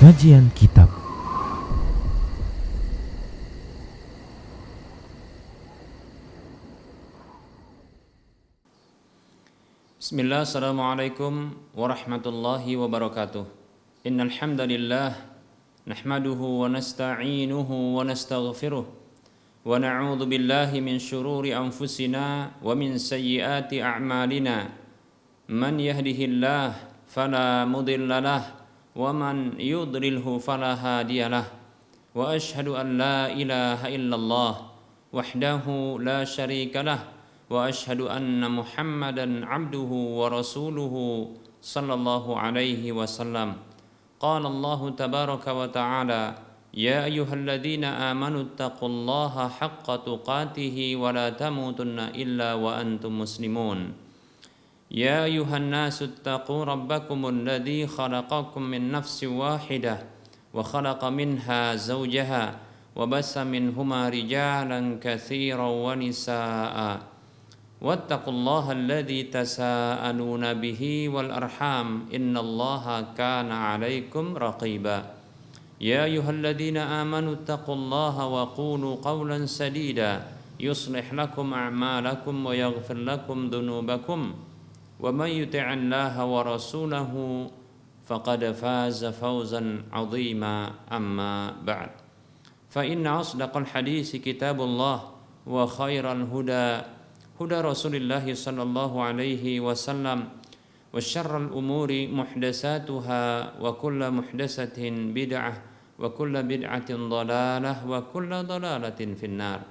Kajian Kitab. Bismillah, assalamualaikum warahmatullahi wabarakatuh. Innal hamdalillah nahmaduhu wa nasta'inuhu wa nastaghfiruh wa na'udzu billahi min shururi anfusina wa min sayyiati a'malina. Man yahdihillah fala mudilla lah wa man yudlilhu fala hadiyalah. Wa ashhadu an la ilaha illallah wahdahu la syarika lah wa ashhadu anna Muhammadan abduhu wa rasuluhu sallallahu alaihi wasallam. Qala Allah tabaraka wa ta'ala, ya ayyuhalladzina amanu taqullaha haqqa tuqatih wa la tamutunna illa wa antum muslimun. Ya ayyuhan nasu taqu rabbakumul ladzi khalaqakum min nafsin wahidah wa khalaqa minha zawjaha wa bassa minhuma rijalan katsiran wa nisaa'a. Wattaqullaha alladzi tasaaluna bihi wal arham innallaha kana 'alaikum raqiba. Ya ayyuhalladzina amanu taqullaha wa qulu qawlan sadida yuslih lakum a'malakum wa yaghfir lakum dhunubakum wa may yuti'illaha wa rasulahu faqad faza fawzan 'azima amma ba'd. Fa inna asdaqal hadits kitabullah wa khairal huda huda Rasulillah sallallahu alaihi wasallam wa syarrul umuri muhdatsatuha wa kullu muhdatsatin bid'ah wa kullu bid'atin dhalalah wa kullu dhalalatin finnar.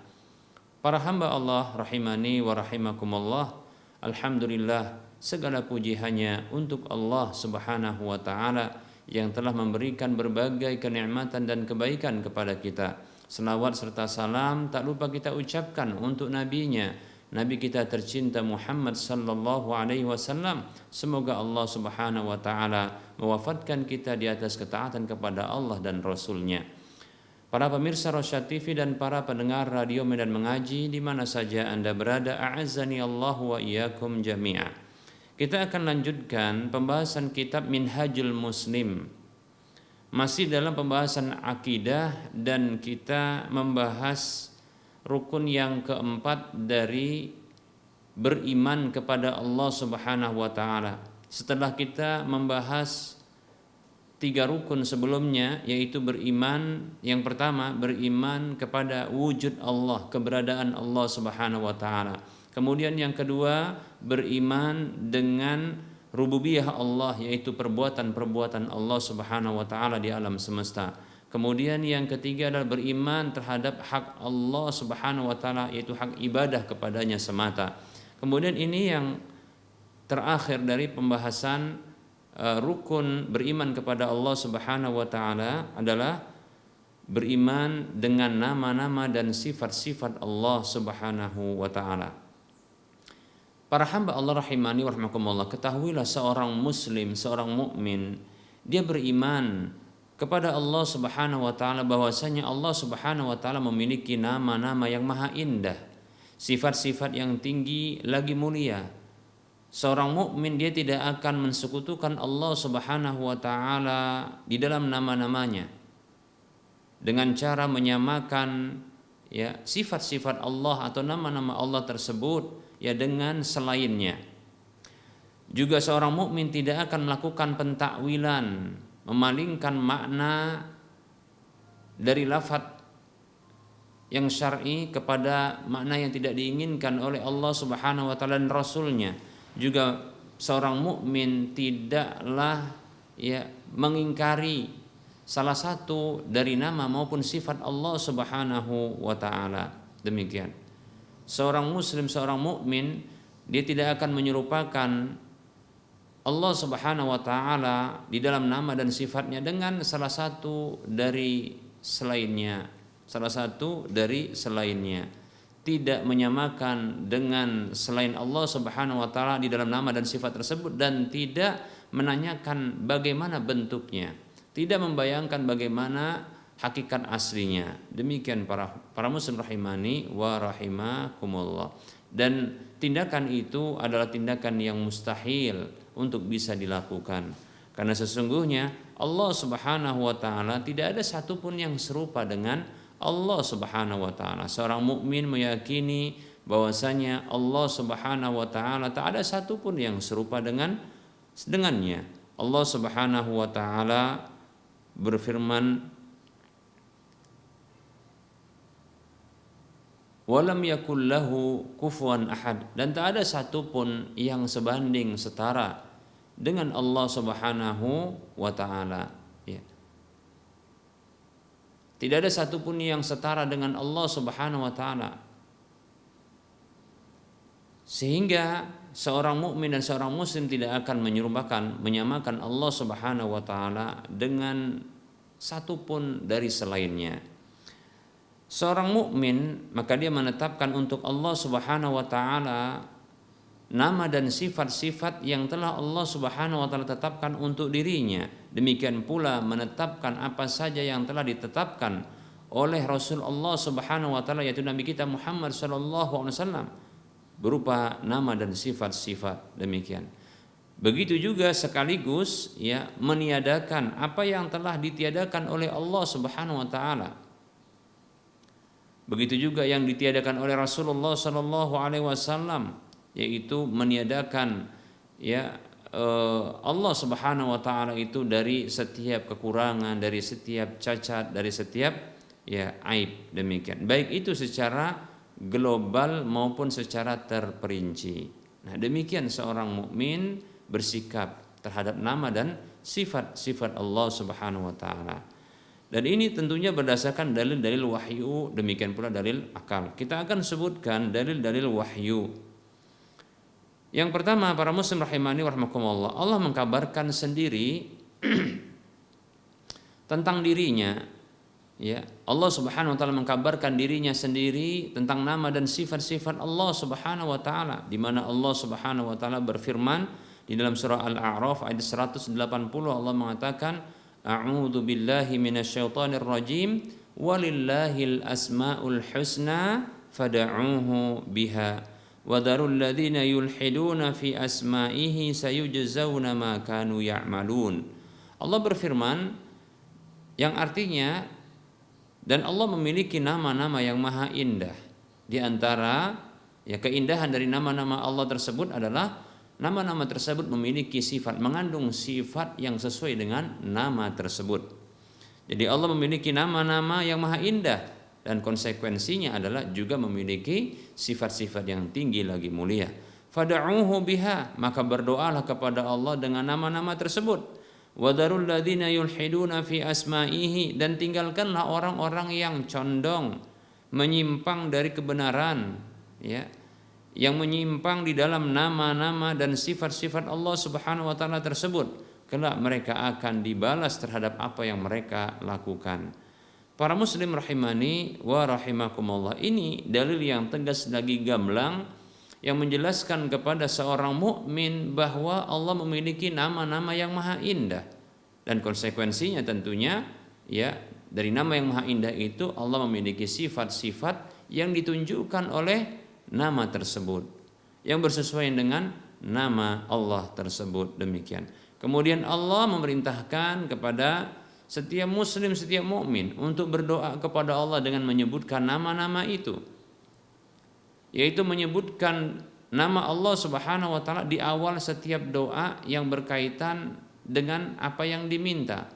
Para hamba Allah rahimani wa rahimakumullah, alhamdulillah, segala puji hanya untuk Allah Subhanahu wa taala yang telah memberikan berbagai kenikmatan dan kebaikan kepada kita. Selawat serta salam tak lupa kita ucapkan untuk nabinya, Nabi kita tercinta Muhammad sallallahu alaihi wasallam. Semoga Allah Subhanahu wa taala mewafatkan kita di atas ketaatan kepada Allah dan Rasul-Nya. Para pemirsa Rosyad TV dan para pendengar radio Medan Mengaji di mana saja Anda berada, a'azzani Allah wa iyyakum jami'a. Kita akan lanjutkan pembahasan kitab Minhajul Muslim. Masih dalam pembahasan akidah dan kita membahas rukun yang keempat dari beriman kepada Allah Subhanahu wa taala. Setelah kita membahas 3 rukun sebelumnya, yaitu beriman, yang pertama beriman kepada wujud Allah, keberadaan Allah Subhanahu wa taala. Kemudian yang kedua beriman dengan rububiyah Allah, yaitu perbuatan-perbuatan Allah Subhanahu wa taala di alam semesta. Kemudian yang ketiga adalah beriman terhadap hak Allah Subhanahu wa taala, yaitu hak ibadah kepadanya semata. Kemudian ini yang terakhir dari pembahasan rukun beriman kepada Allah Subhanahu wa taala adalah beriman dengan nama-nama dan sifat-sifat Allah Subhanahu wa taala. Para hamba Allah rahimani wa rahimakumullah, ketahuilah seorang muslim, seorang mukmin, dia beriman kepada Allah Subhanahu wa taala bahwasanya Allah Subhanahu wa taala memiliki nama-nama yang maha indah, sifat-sifat yang tinggi lagi mulia. Seorang mukmin dia tidak akan mensekutukan Allah Subhanahu wa taala di dalam nama-namanya dengan cara menyamakan sifat-sifat Allah atau nama-nama Allah tersebut dengan selainnya. Juga seorang mukmin tidak akan melakukan pentakwilan, memalingkan makna dari lafadz yang syar'i kepada makna yang tidak diinginkan oleh Allah Subhanahu wa taala dan Rasul-Nya. Juga seorang mukmin tidaklah mengingkari salah satu dari nama maupun sifat Allah Subhanahu wa taala. Demikian. Seorang muslim, seorang mukmin, dia tidak akan menyerupakan Allah Subhanahu wa taala di dalam nama dan sifatnya dengan salah satu dari selainnya. Tidak menyamakan dengan selain Allah Subhanahu wa taala di dalam nama dan sifat tersebut, dan tidak menanyakan bagaimana bentuknya, tidak membayangkan bagaimana hakikat aslinya. Demikian para muslim rahimani wa rahimakumullah. Dan tindakan itu adalah tindakan yang mustahil untuk bisa dilakukan. Karena sesungguhnya Allah Subhanahu wa taala tidak ada satupun yang serupa dengan Allah Subhanahu wa taala. Seorang mukmin meyakini bahwasanya Allah Subhanahu wa taala tak ada satupun yang serupa dengannya. Allah Subhanahu wa taala berfirman, walam yakul lahu kufuwan ahad, dan tak ada satupun yang sebanding setara dengan Allah Subhanahu wa taala. Ya. Tidak ada satupun yang setara dengan Allah Subhanahu wa taala. Sehingga seorang mukmin dan seorang muslim tidak akan menyamakan Allah Subhanahu wa taala dengan satupun dari selainnya. Seorang mukmin maka dia menetapkan untuk Allah Subhanahu wa taala nama dan sifat-sifat yang telah Allah Subhanahu wa taala tetapkan untuk dirinya. Demikian pula menetapkan apa saja yang telah ditetapkan oleh Rasulullah Subhanahu wa taala, yaitu Nabi kita Muhammad sallallahu alaihi wasallam, berupa nama dan sifat-sifat demikian. Begitu juga sekaligus ya meniadakan apa yang telah ditiadakan oleh Allah Subhanahu wa taala. Begitu juga yang ditiadakan oleh Rasulullah sallallahu alaihi wasallam, yaitu meniadakan ya Allah Subhanahu wa taala itu dari setiap kekurangan, dari setiap cacat, dari setiap ya aib demikian. Baik itu secara global maupun secara terperinci. Nah, demikian seorang mukmin bersikap terhadap nama dan sifat-sifat Allah Subhanahu wa taala. Dan ini tentunya berdasarkan dalil-dalil wahyu, demikian pula dalil akal. Kita akan sebutkan dalil-dalil wahyu. Yang pertama, para muslim rahimani warahmatullah, Allah mengkabarkan sendiri tentang dirinya. Ya, Allah Subhanahu wa taala mengkabarkan dirinya sendiri tentang nama dan sifat-sifat Allah Subhanahu wa taala, di mana Allah Subhanahu wa taala berfirman di dalam surah Al-A'raf ayat 180, Allah mengatakan, a'udzu billahi minasyaitonir rajim, walillahil asmaul husna fad'uuhu biha wa dharul ladzina yulhiduna fi asma'ihi sayujzauna ma kanu ya'malun. Allah berfirman yang artinya, dan Allah memiliki nama-nama yang maha indah. Di antara ya keindahan dari nama-nama Allah tersebut adalah nama-nama tersebut memiliki sifat, mengandung sifat yang sesuai dengan nama tersebut. Jadi Allah memiliki nama-nama yang maha indah, dan konsekuensinya adalah juga memiliki sifat-sifat yang tinggi lagi mulia. Fad'uuhu biha, maka berdoalah kepada Allah dengan nama-nama tersebut. Wadarul ladzina yulhiduna fi asma'ihi, dan tinggalkanlah orang-orang yang condong menyimpang dari kebenaran, ya, yang menyimpang di dalam nama-nama dan sifat-sifat Allah Subhanahu wa taala tersebut. Kelak mereka akan dibalas terhadap apa yang mereka lakukan. Para muslim rahimani wa rahimakumullah, ini dalil yang tegas lagi gamblang yang menjelaskan kepada seorang mukmin bahwa Allah memiliki nama-nama yang maha indah, dan konsekuensinya tentunya ya dari nama yang maha indah itu Allah memiliki sifat-sifat yang ditunjukkan oleh nama tersebut yang bersesuaian dengan nama Allah tersebut demikian. Kemudian Allah memerintahkan kepada setiap muslim, setiap mukmin untuk berdoa kepada Allah dengan menyebutkan nama-nama itu, yaitu menyebutkan nama Allah Subhanahu wa taala di awal setiap doa yang berkaitan dengan apa yang diminta.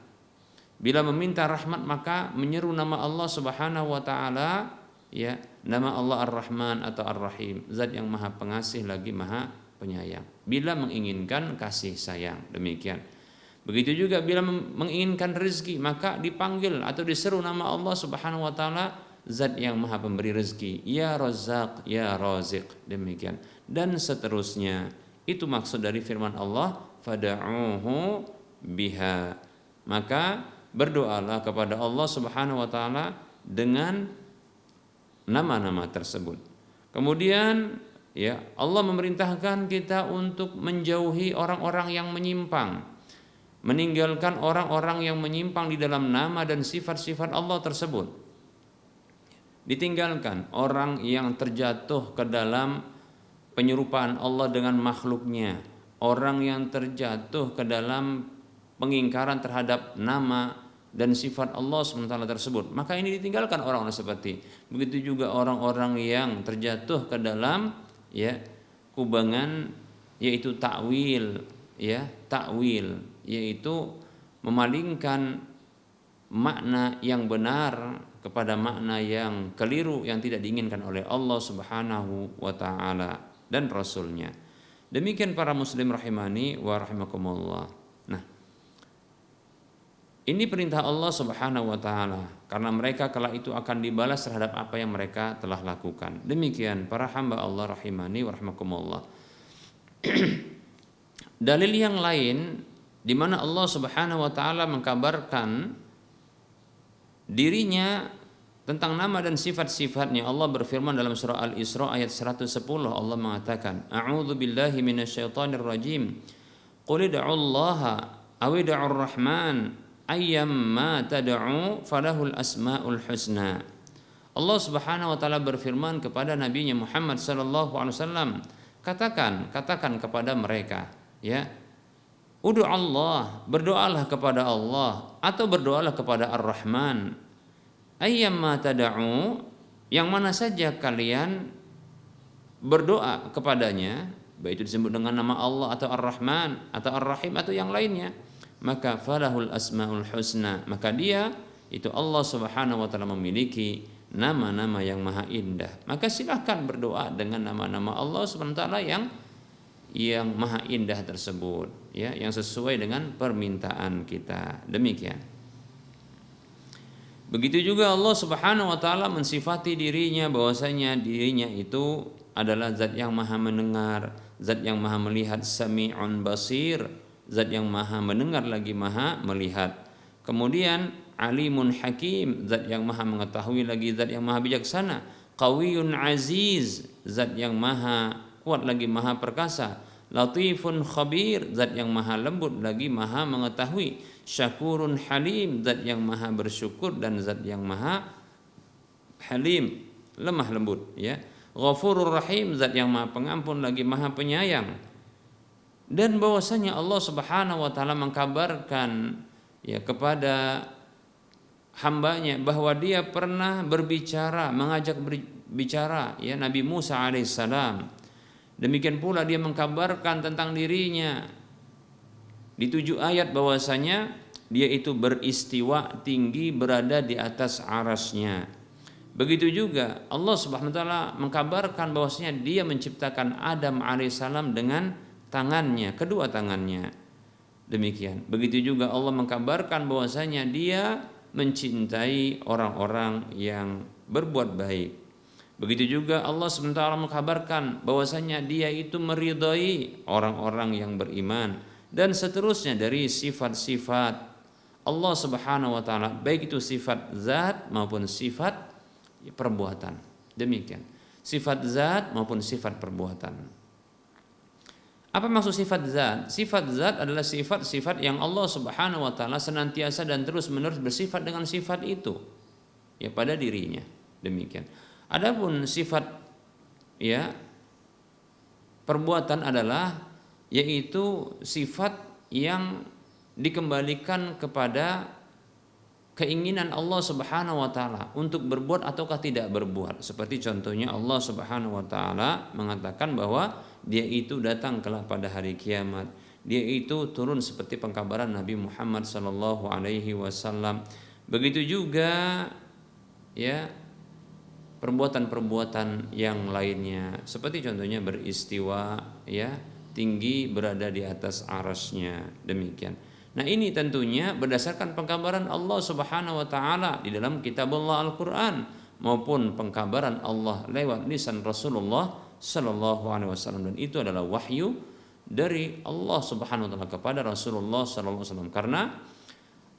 Bila meminta rahmat maka menyeru nama Allah Subhanahu wa taala, ya, nama Allah Ar-Rahman atau Ar-Rahim, zat yang maha pengasih lagi maha penyayang. Bila menginginkan kasih sayang demikian. Begitu juga bila menginginkan rezeki maka dipanggil atau diseru nama Allah Subhanahu wa taala, zat yang maha pemberi rezeki, ya Razzaq, ya Raziq demikian, dan seterusnya. Itu maksud dari firman Allah, fad'uuhu biha, maka berdoalah kepada Allah Subhanahu wa taala dengan nama-nama tersebut. Kemudian ya Allah memerintahkan kita untuk menjauhi orang-orang yang menyimpang, meninggalkan orang-orang yang menyimpang di dalam nama dan sifat-sifat Allah tersebut. Ditinggalkan orang yang terjatuh ke dalam penyerupaan Allah dengan makhluknya, orang yang terjatuh ke dalam pengingkaran terhadap nama dan sifat Allah SWT tersebut, maka ini ditinggalkan orang-orang seperti. Begitu juga orang-orang yang terjatuh ke dalam kubangan yaitu takwil, yaitu memalingkan makna yang benar kepada makna yang keliru yang tidak diinginkan oleh Allah Subhanahu wa taala dan Rasulnya. Demikian para muslim rahimani wa rahimakumullah. Nah, ini perintah Allah Subhanahu wa taala karena mereka kala itu akan dibalas terhadap apa yang mereka telah lakukan. Demikian para hamba Allah rahimani wa rahimakumullah. Dalil yang lain di mana Allah Subhanahu wa taala mengkabarkan dirinya tentang nama dan sifat-sifatnya. Allah berfirman dalam surah Al-Isra ayat 110, Allah mengatakan, A'udzu billahi minasyaitonir rajim. Qul ud'ullaha aw ud'ur rahman ayyamma tad'u falahul asmaul husna. Allah Subhanahu wa taala berfirman kepada nabinya Muhammad sallallahu alaihi wasallam, katakan kepada mereka, Ud'u Allah, berdoalah kepada Allah atau berdoalah kepada Ar-Rahman. Ayyamma tad'u, yang mana saja kalian berdoa kepadanya, baik itu disebut dengan nama Allah atau Ar-Rahman atau Ar-Rahim atau yang lainnya, maka falahul asmaul husna, maka dia itu Allah Subhanahu wa taala memiliki nama-nama yang maha indah. Maka silahkan berdoa dengan nama-nama Allah Subhanahu wa taala yang maha indah tersebut, yang sesuai dengan permintaan kita. Demikian. Begitu juga Allah Subhanahu wa taala mensifati dirinya bahwasanya dirinya itu adalah zat yang maha mendengar, zat yang maha melihat, sami'un basir, zat yang maha mendengar lagi maha melihat. Kemudian alimun hakim, zat yang maha mengetahui lagi zat yang maha bijaksana. Qawiyyun aziz, zat yang maha kuat lagi maha perkasa. Latifun khabir, zat yang maha lembut lagi maha mengetahui. Syakurun halim, zat yang maha bersyukur dan zat yang maha halim, lemah lembut, Ghafurur rahim, zat yang maha pengampun lagi maha penyayang. Dan bahwasanya Allah Subhanahu wa taala mengkabarkan kepada hambanya bahwa dia pernah berbicara, mengajak berbicara Nabi Musa alaihissalam. Demikian pula dia mengkabarkan tentang dirinya di 7 ayat bahwasanya dia itu beristiwa tinggi berada di atas arasnya. Begitu juga Allah Subhanahu wa taala mengkabarkan bahwasanya dia menciptakan Adam alaihissalam dengan tangannya, kedua tangannya. Demikian. Begitu juga Allah mengkabarkan bahwasanya dia mencintai orang-orang yang berbuat baik. Begitu juga Allah sementara mengkabarkan bahwasanya dia itu meridai orang-orang yang beriman dan seterusnya dari sifat-sifat Allah Subhanahu wa taala, baik itu sifat zat maupun sifat perbuatan. Demikian. Sifat zat maupun sifat perbuatan. Apa maksud sifat zat? Sifat zat adalah sifat-sifat yang Allah Subhanahu wa taala senantiasa dan terus-menerus bersifat dengan sifat itu pada dirinya. Demikian. Adapun sifat perbuatan adalah yaitu sifat yang dikembalikan kepada keinginan Allah Subhanahu wa taala untuk berbuat ataukah tidak berbuat. Seperti contohnya Allah Subhanahu wa taala mengatakan bahwa dia itu datang kelak pada hari kiamat. Dia itu turun seperti pengkabaran Nabi Muhammad sallallahu alaihi wasallam. Begitu juga perbuatan-perbuatan yang lainnya, seperti contohnya beristiwa, tinggi berada di atas arasnya. Demikian. Nah, ini tentunya berdasarkan pengkabaran Allah Subhanahu wa taala di dalam kitab Allah Al-Qur'an maupun pengkabaran Allah lewat lisan Rasulullah sallallahu alaihi wasallam, dan itu adalah wahyu dari Allah Subhanahu wa taala kepada Rasulullah sallallahu alaihi wasallam. Karena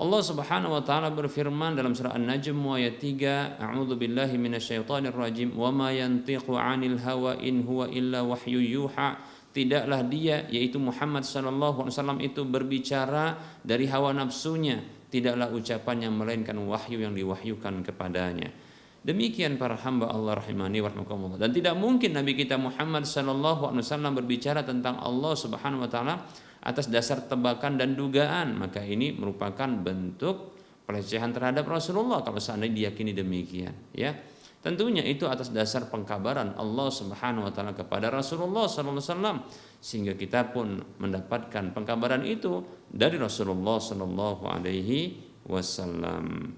Allah Subhanahu wa taala berfirman dalam surah An-Najm ayat 3, A'udzu billahi minasyaitonir rajim, wa ma yantiqu 'anil hawa in huwa illa wahyu yuha. Tidaklah dia, yaitu Muhammad sallallahu alaihi wasallam itu berbicara dari hawa nafsunya, tidaklah ucapannya melainkan wahyu yang diwahyukan kepadanya. Demikian para hamba Allah rahimani wa rahmakumullah. Dan tidak mungkin Nabi kita Muhammad sallallahu alaihi wasallam berbicara tentang Allah Subhanahu wa taala atas dasar tebakan dan dugaan, maka ini merupakan bentuk pelecehan terhadap Rasulullah kalau seandainya diyakini demikian, ya. Tentunya itu atas dasar pengkabaran Allah Subhanahu wa taala kepada Rasulullah sallallahu alaihi wasallam, sehingga kita pun mendapatkan pengkabaran itu dari Rasulullah sallallahu alaihi wasallam.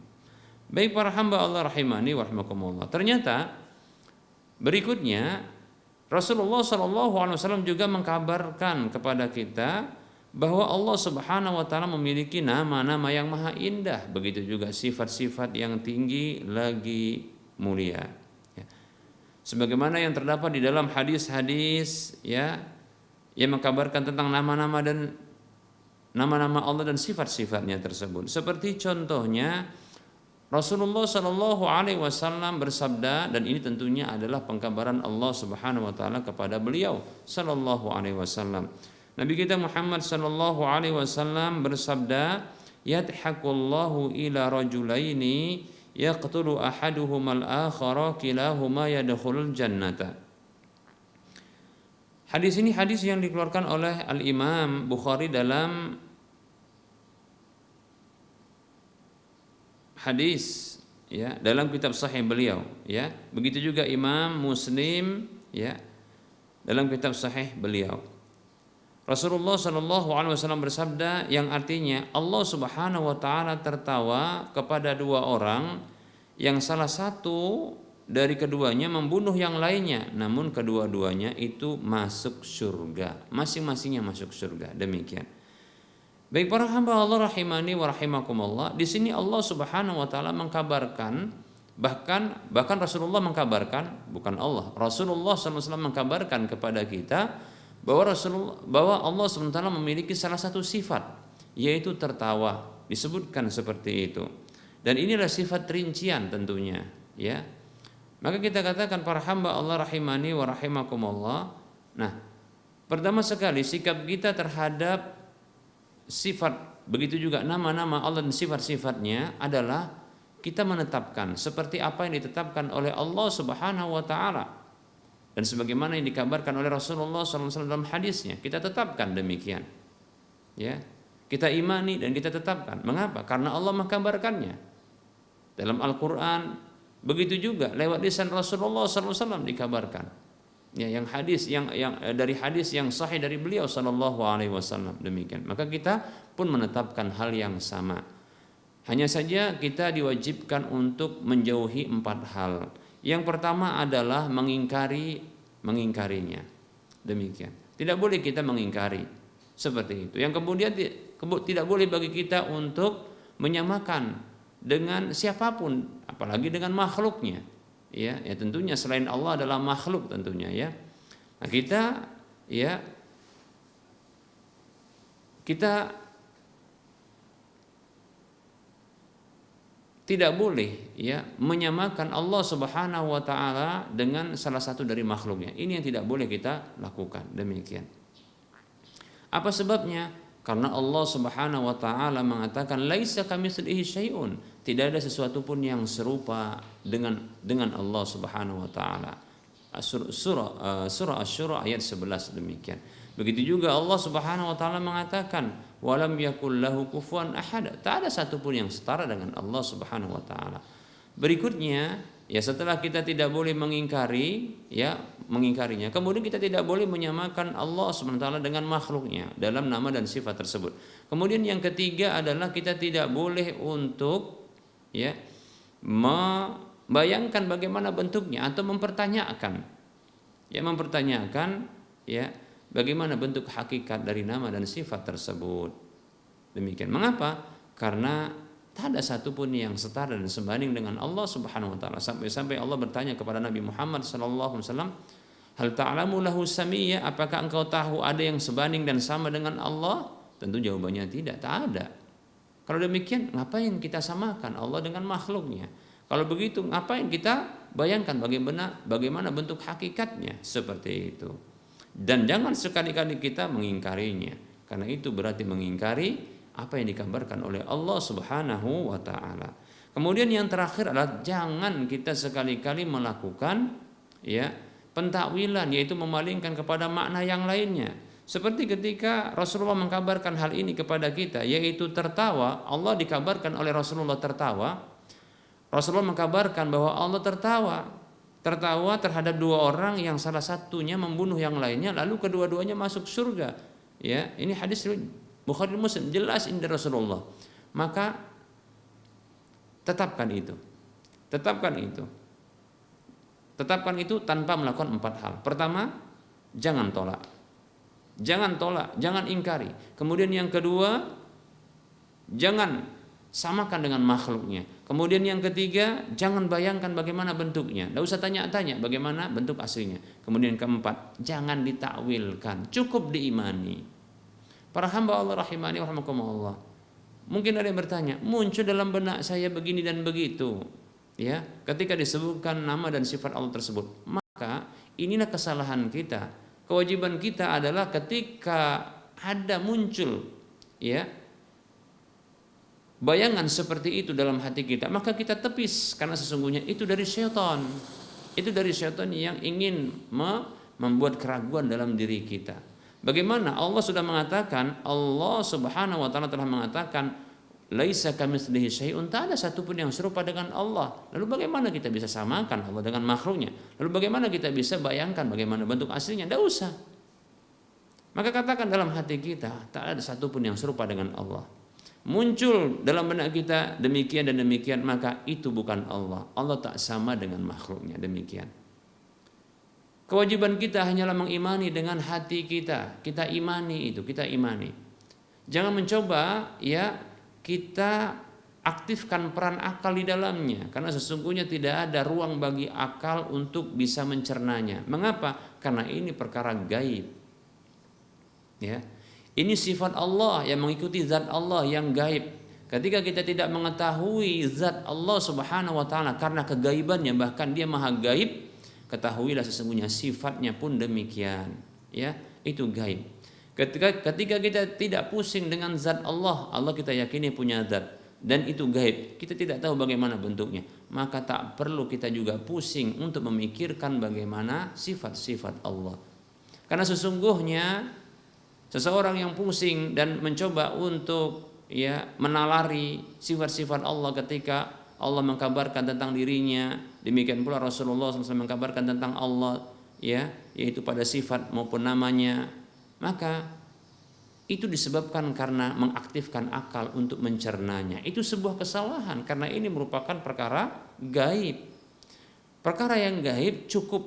Baik para hamba Allah rahimani wa rahimakumullah. Ternyata berikutnya Rasulullah sallallahu alaihi wasallam juga mengkabarkan kepada kita bahwa Allah Subhanahu wa taala memiliki nama-nama yang maha indah, begitu juga sifat-sifat yang tinggi lagi mulia, ya. Sebagaimana yang terdapat di dalam hadis-hadis, ya, yang mengkabarkan tentang nama-nama Allah dan sifat-sifatnya tersebut. Seperti contohnya Rasulullah Shallallahu Alaihi Wasallam bersabda, dan ini tentunya adalah pengkabaran Allah Subhanahu Wa Taala kepada beliau Shallallahu Alaihi Wasallam. Nabi kita Muhammad Shallallahu Alaihi Wasallam bersabda, "Yadhakullahu ila rajulaini yaqtulu ahaduhumal akhara kilahuma yadkhulul jannata." Hadis ini hadis yang dikeluarkan oleh Al-Imam Bukhari dalam hadis, ya, dalam kitab sahih beliau, ya. Begitu juga Imam Muslim, ya, dalam kitab sahih beliau. Rasulullah Shallallahu Alaihi Wasallam bersabda, yang artinya Allah Subhanahu Wa Taala tertawa kepada dua orang yang salah satu dari keduanya membunuh yang lainnya, namun kedua-duanya itu masuk surga, masing-masingnya masuk surga. Demikian. Baik para hamba Allah rahimani wa rahimakumullah, di sini Allah Subhanahu Wa Taala mengkabarkan, bahkan Rasulullah mengkabarkan, bukan Allah, Rasulullah SAW mengkabarkan kepada kita bahwa Allah SWT memiliki salah satu sifat, yaitu tertawa. Disebutkan seperti itu, dan inilah sifat rincian tentunya, ya. Maka kita katakan para hamba Allah rahimani wa rahimakumullah, nah, pertama sekali sikap kita terhadap sifat, begitu juga nama-nama Allah dan sifat-sifatnya adalah kita menetapkan seperti apa yang ditetapkan oleh Allah Subhanahu wa taala, dan sebagaimana yang dikabarkan oleh Rasulullah SAW dalam hadisnya, kita tetapkan demikian, ya. Kita imani dan kita tetapkan. Mengapa? Karena Allah mengkabarkannya dalam Al-Quran, begitu juga lewat lisan Rasulullah SAW dikabarkan, ya, yang hadis yang dari hadis yang sahih dari beliau Sallallahu Alaihi Wasallam, demikian. Maka kita pun menetapkan hal yang sama. Hanya saja kita diwajibkan untuk menjauhi 4 hal. Yang pertama adalah mengingkarinya. Demikian. Tidak boleh kita mengingkari seperti itu. Yang kemudian tidak boleh bagi kita untuk menyamakan dengan siapapun, apalagi dengan makhluknya. Ya, tentunya selain Allah adalah makhluk tentunya, ya. Nah, kita tidak boleh, ya, menyamakan Allah Subhanahu wa taala dengan salah satu dari makhluknya. Ini yang tidak boleh kita lakukan, demikian. Apa sebabnya? Karena Allah Subhanahu wa taala mengatakan laisa kamitslihi syai'un, tidak ada sesuatu pun yang serupa dengan Allah Subhanahu wa taala. Surah Asy-Syura ayat 11 demikian. Begitu juga Allah Subhanahu wa taala mengatakan walam yakul lahu kufuwan ahad, tak ada satupun yang setara dengan Allah Subhanahu wa taala. Berikutnya, ya, setelah kita tidak boleh mengingkarinya, kemudian kita tidak boleh menyamakan Allah Subhanahu wa taala dengan makhluknya dalam nama dan sifat tersebut. Kemudian yang ketiga adalah kita tidak boleh untuk, ya, membayangkan bagaimana bentuknya atau mempertanyakan, ya, bagaimana bentuk hakikat dari nama dan sifat tersebut. Demikian. Mengapa? Karena tak ada satupun yang setara dan sebanding dengan Allah Subhanahu wa taala. Sampai Allah bertanya kepada Nabi Muhammad sallallahu alaihi wasallam, "Hal ta'lamu lahu samiyya?" Apakah engkau tahu ada yang sebanding dan sama dengan Allah? Tentu jawabannya tidak, tak ada. Kalau demikian, ngapain kita samakan Allah dengan makhluknya? Kalau begitu, ngapain kita bayangkan bagaimana bentuk hakikatnya? Seperti itu. Dan jangan sekali-kali kita mengingkarinya, karena itu berarti mengingkari apa yang dikabarkan oleh Allah Subhanahu wa taala. Kemudian yang terakhir adalah jangan kita sekali-kali melakukan, ya, pentakwilan, yaitu memalingkan kepada makna yang lainnya. Seperti ketika Rasulullah mengkabarkan hal ini kepada kita, yaitu tertawa. Allah dikabarkan oleh Rasulullah tertawa. Rasulullah mengkabarkan bahwa Allah tertawa terhadap dua orang yang salah satunya membunuh yang lainnya, lalu kedua-duanya masuk surga. Ya, ini hadis Bukhari Muslim, jelas ini dari Rasulullah. Maka tetapkan itu. Tetapkan itu tanpa melakukan 4 hal. Pertama, jangan tolak, jangan ingkari. Kemudian yang kedua, jangan samakan dengan makhluknya. Kemudian yang ketiga, jangan bayangkan bagaimana bentuknya. Tidak usah tanya-tanya bagaimana bentuk aslinya. Kemudian keempat, jangan ditakwilkan, cukup diimani. Para hamba Allah rahimani wa rahimakumullah. Mungkin ada yang bertanya, muncul dalam benak saya begini dan begitu. Ya, ketika disebutkan nama dan sifat Allah tersebut, maka inilah kesalahan kita. Kewajiban kita adalah ketika ada muncul ya bayangan seperti itu dalam hati kita, maka kita tepis, karena sesungguhnya itu dari syaitan. Itu dari syaitan yang ingin membuat keraguan dalam diri kita. Bagaimana Allah sudah mengatakan, Allah Subhanahu wa taala telah mengatakan, laisa kamitslihi syai'un, tak ada satupun yang serupa dengan Allah. Lalu bagaimana kita bisa samakan Allah dengan makhluknya? Lalu bagaimana kita bisa bayangkan bagaimana bentuk aslinya? Tidak usah. Maka katakan dalam hati kita, tak ada satupun yang serupa dengan Allah. Muncul dalam benak kita demikian dan demikian, maka itu bukan Allah. Allah tak sama dengan makhluknya, demikian. Kewajiban kita hanyalah mengimani dengan hati kita. Kita imani itu, kita imani. Jangan mencoba ya kita aktifkan peran akal di dalamnya, karena sesungguhnya tidak ada ruang bagi akal untuk bisa mencernanya. Mengapa? Karena ini perkara gaib. Ya. Ini sifat Allah yang mengikuti zat Allah yang gaib. Ketika kita tidak mengetahui zat Allah Subhanahu wa taala karena kegaibannya, bahkan dia maha gaib, ketahuilah sesungguhnya sifatnya pun demikian. Ya, itu gaib. Ketika kita tidak pusing dengan zat Allah, Allah kita yakini punya zat dan itu gaib, kita tidak tahu bagaimana bentuknya, maka tak perlu kita juga pusing untuk memikirkan bagaimana sifat-sifat Allah. Karena sesungguhnya seseorang yang pusing dan mencoba untuk ya menalari sifat-sifat Allah ketika Allah mengkabarkan tentang dirinya, demikian pula Rasulullah SAW mengkabarkan tentang Allah, ya, yaitu pada sifat maupun namanya, maka itu disebabkan karena mengaktifkan akal untuk mencernanya. Itu sebuah kesalahan karena ini merupakan perkara gaib. Perkara yang gaib cukup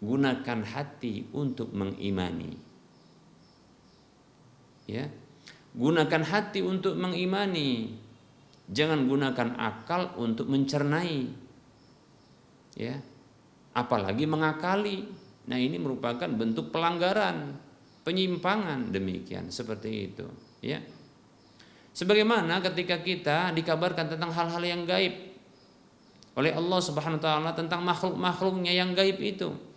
gunakan hati untuk mengimani. Ya, gunakan hati untuk mengimani, jangan gunakan akal untuk mencernai, ya, apalagi mengakali. Nah, ini merupakan bentuk pelanggaran, penyimpangan, demikian seperti itu. Ya, sebagaimana ketika kita dikabarkan tentang hal-hal yang gaib oleh Allah Subhanahu Wa Taala tentang makhluk-makhluknya yang gaib itu.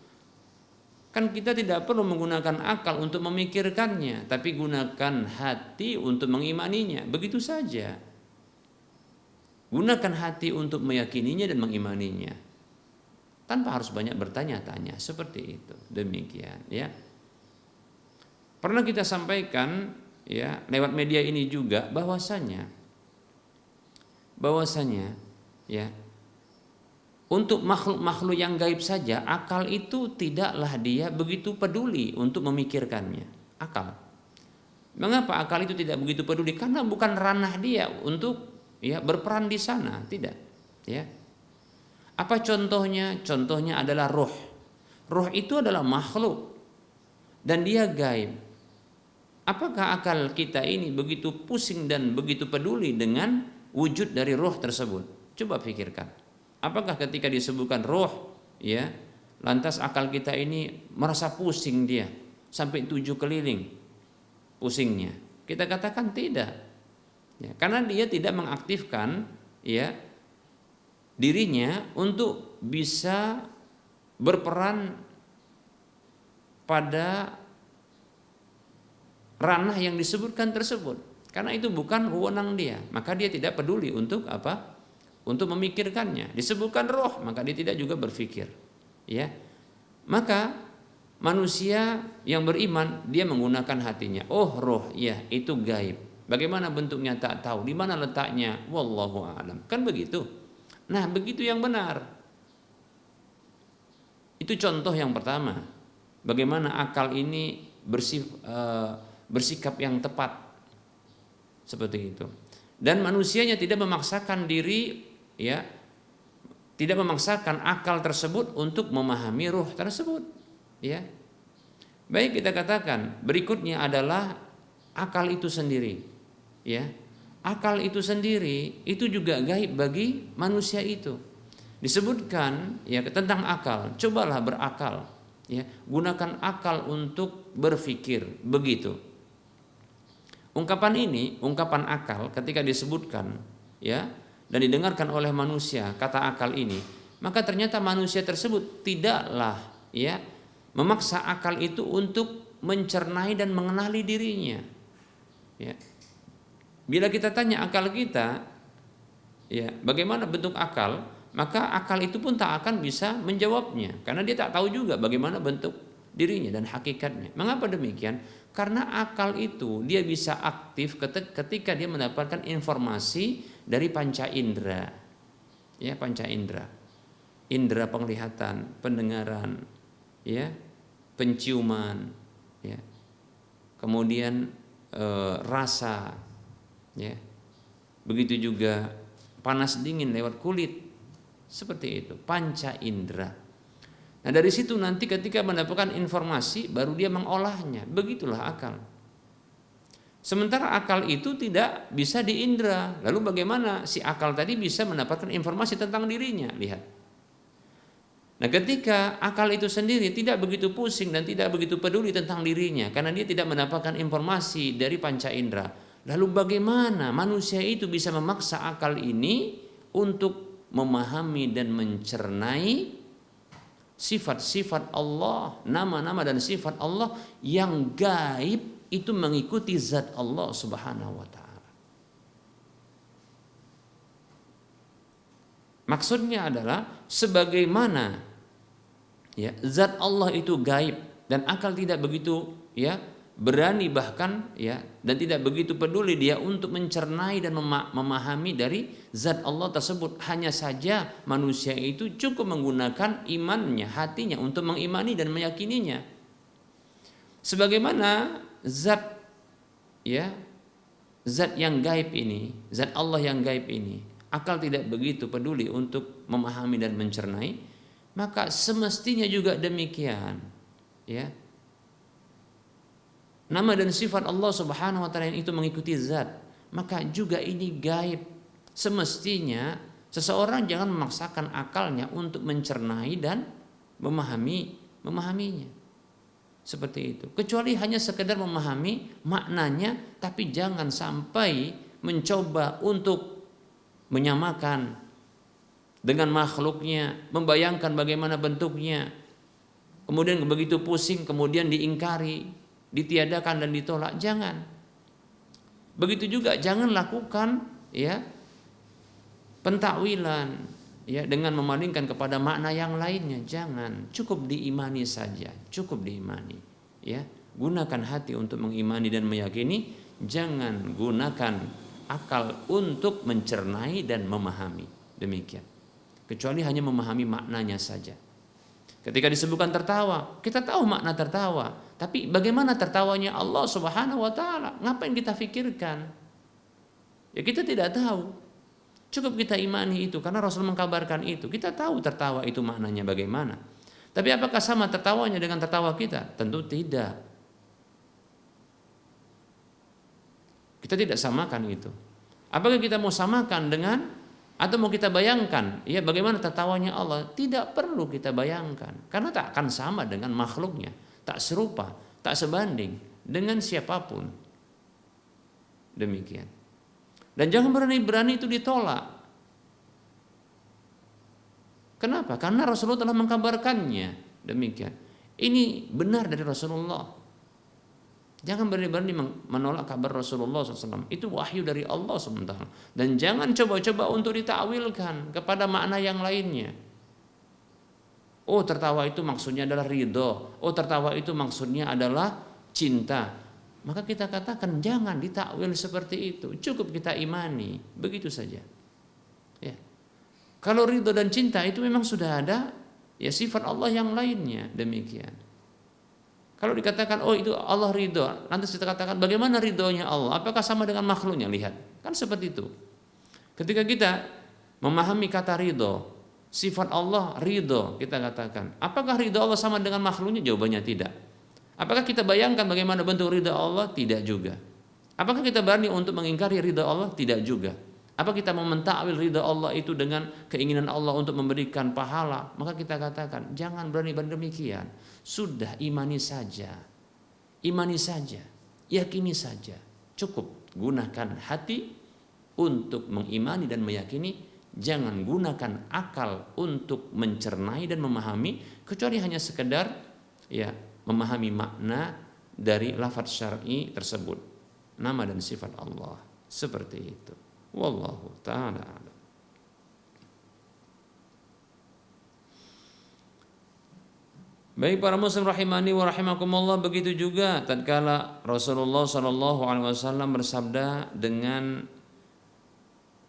Kan kita tidak perlu menggunakan akal untuk memikirkannya, tapi gunakan hati untuk mengimaninya. Begitu saja. Gunakan hati untuk meyakininya dan mengimaninya. Tanpa harus banyak bertanya-tanya, seperti itu. Demikian, ya. Pernah kita sampaikan ya lewat media ini juga bahwasanya ya, untuk makhluk-makhluk yang gaib saja, akal itu tidaklah dia begitu peduli untuk memikirkannya. Akal. Mengapa akal itu tidak begitu peduli? Karena bukan ranah dia untuk ya berperan di sana, tidak. Ya. Apa contohnya? Contohnya adalah roh. Roh itu adalah makhluk dan dia gaib. Apakah akal kita ini begitu pusing dan begitu peduli dengan wujud dari roh tersebut? Coba pikirkan. Apakah ketika disebutkan roh, ya, lantas akal kita ini merasa pusing dia sampai 7 keliling pusingnya? Kita katakan tidak, ya, karena dia tidak mengaktifkan ya dirinya untuk bisa berperan pada ranah yang disebutkan tersebut. Karena itu bukan wewenang dia, maka dia tidak peduli untuk apa? Untuk memikirkannya. Disebutkan roh, maka dia tidak juga berpikir. Ya. Maka Manusia yang beriman dia menggunakan hatinya. Oh, roh, ya itu gaib. Bagaimana bentuknya tak tahu, di mana letaknya wallahu a'lam. Kan begitu. Nah, begitu yang benar. Itu contoh yang pertama. Bagaimana akal ini bersikap yang tepat. Seperti itu. Dan manusianya tidak memaksakan diri, ya, tidak memaksakan akal tersebut untuk memahami ruh tersebut, ya. Baik, kita katakan berikutnya adalah akal itu sendiri, ya. Akal itu sendiri itu juga gaib bagi manusia itu. Disebutkan ya tentang akal, cobalah berakal, ya. Gunakan akal untuk berpikir, begitu. Ungkapan ini, ungkapan akal ketika disebutkan, ya, dan didengarkan oleh manusia kata akal ini, maka ternyata manusia tersebut tidaklah, ya, memaksa akal itu untuk mencernai dan mengenali dirinya, ya. Bila kita tanya akal kita, ya, bagaimana bentuk akal, maka akal itu pun tak akan bisa menjawabnya karena dia tak tahu juga bagaimana bentuk dirinya dan hakikatnya. Mengapa demikian? Karena akal itu dia bisa aktif ketika dia mendapatkan informasi dari panca indera, ya, panca indera, indera penglihatan, pendengaran, ya, penciuman, ya, kemudian rasa, ya, begitu juga panas dingin lewat kulit, seperti itu, panca indera. Nah, dari situ nanti ketika mendapatkan informasi baru dia mengolahnya. Begitulah akal. Sementara akal itu tidak bisa diindra. Lalu bagaimana si akal tadi bisa mendapatkan informasi tentang dirinya? Lihat. Nah, ketika akal itu sendiri tidak begitu pusing dan tidak begitu peduli tentang dirinya karena dia tidak mendapatkan informasi dari panca indera. Lalu bagaimana manusia itu bisa memaksa akal ini untuk memahami dan mencernai sifat-sifat Allah, nama-nama dan sifat Allah yang gaib itu mengikuti zat Allah Subhanahu wa taala. Maksudnya adalah sebagaimana, ya, zat Allah itu gaib dan akal tidak begitu, ya, berani bahkan, ya, dan tidak begitu peduli dia untuk mencernai dan memahami dari zat Allah tersebut. Hanya saja manusia itu cukup menggunakan imannya, hatinya untuk mengimani dan meyakininya. Sebagaimana zat, ya, zat yang gaib ini, zat Allah yang gaib ini, akal tidak begitu peduli untuk memahami dan mencernai, maka semestinya juga demikian, ya. Nama dan sifat Allah Subhanahu wa taala yang itu mengikuti zat, maka juga ini gaib. Semestinya seseorang jangan memaksakan akalnya untuk mencernai dan memahaminya. Seperti itu. Kecuali hanya sekedar memahami maknanya, tapi jangan sampai mencoba untuk menyamakan dengan makhluknya, membayangkan bagaimana bentuknya. Kemudian begitu pusing, kemudian diingkari, ditiadakan dan ditolak. Jangan. Begitu juga jangan lakukan, ya, pentakwilan, ya, dengan memalingkan kepada makna yang lainnya. Jangan. Cukup diimani saja, cukup diimani, ya. Gunakan hati untuk mengimani dan meyakini, jangan gunakan akal untuk mencernai dan memahami. Demikian. Kecuali hanya memahami maknanya saja. Ketika disebutkan tertawa, kita tahu makna tertawa, tapi bagaimana tertawanya Allah Subhanahu wa taala? Ngapain kita pikirkan? Ya, kita tidak tahu. Cukup kita imani itu karena Rasul mengkabarkan itu. Kita tahu tertawa itu maknanya bagaimana. Tapi apakah sama tertawanya dengan tertawa kita? Tentu tidak. Kita tidak samakan itu. Apakah kita mau samakan dengan, atau mau kita bayangkan, ya, bagaimana tertawanya Allah? Tidak perlu kita bayangkan, karena tak akan sama dengan makhluknya, tak serupa, tak sebanding dengan siapapun. Demikian. Dan jangan berani-berani itu ditolak. Kenapa? Karena Rasulullah telah mengkabarkannya. Demikian. Ini benar dari Rasulullah. Jangan berani-berani menolak kabar Rasulullah SAW. Itu wahyu dari Allah SWT. Dan jangan coba-coba untuk ditakwilkan kepada makna yang lainnya. Oh, tertawa itu maksudnya adalah ridho. Oh, tertawa itu maksudnya adalah cinta. Maka kita katakan jangan ditakwil seperti itu. Cukup kita imani, begitu saja. Ya. Kalau ridho dan cinta itu memang sudah ada ya sifat Allah yang lainnya, demikian. Kalau dikatakan oh itu Allah ridho, nanti kita katakan bagaimana ridhonya Allah? Apakah sama dengan makhluknya? Lihat, kan seperti itu. Ketika kita memahami kata ridho, sifat Allah ridho, kita katakan, apakah ridho Allah sama dengan makhluknya? Jawabannya tidak. Apakah kita bayangkan bagaimana bentuk ridho Allah? Tidak juga. Apakah kita berani untuk mengingkari ridho Allah? Tidak juga. Apa kita mau mentakwil ridha Allah itu dengan keinginan Allah untuk memberikan pahala? Maka kita katakan jangan berani demikian. Sudah imani saja. Imani saja. Yakini saja. Cukup gunakan hati untuk mengimani dan meyakini. Jangan gunakan akal untuk mencernai dan memahami, kecuali hanya sekedar ya memahami makna dari lafaz syar'i tersebut. Nama dan sifat Allah. Seperti itu. Wallahu ta'ala a'lam. Baik para muslim rahimani wa rahimakumullah, begitu juga tatkala Rasulullah sallallahu alaihi wasallam bersabda dengan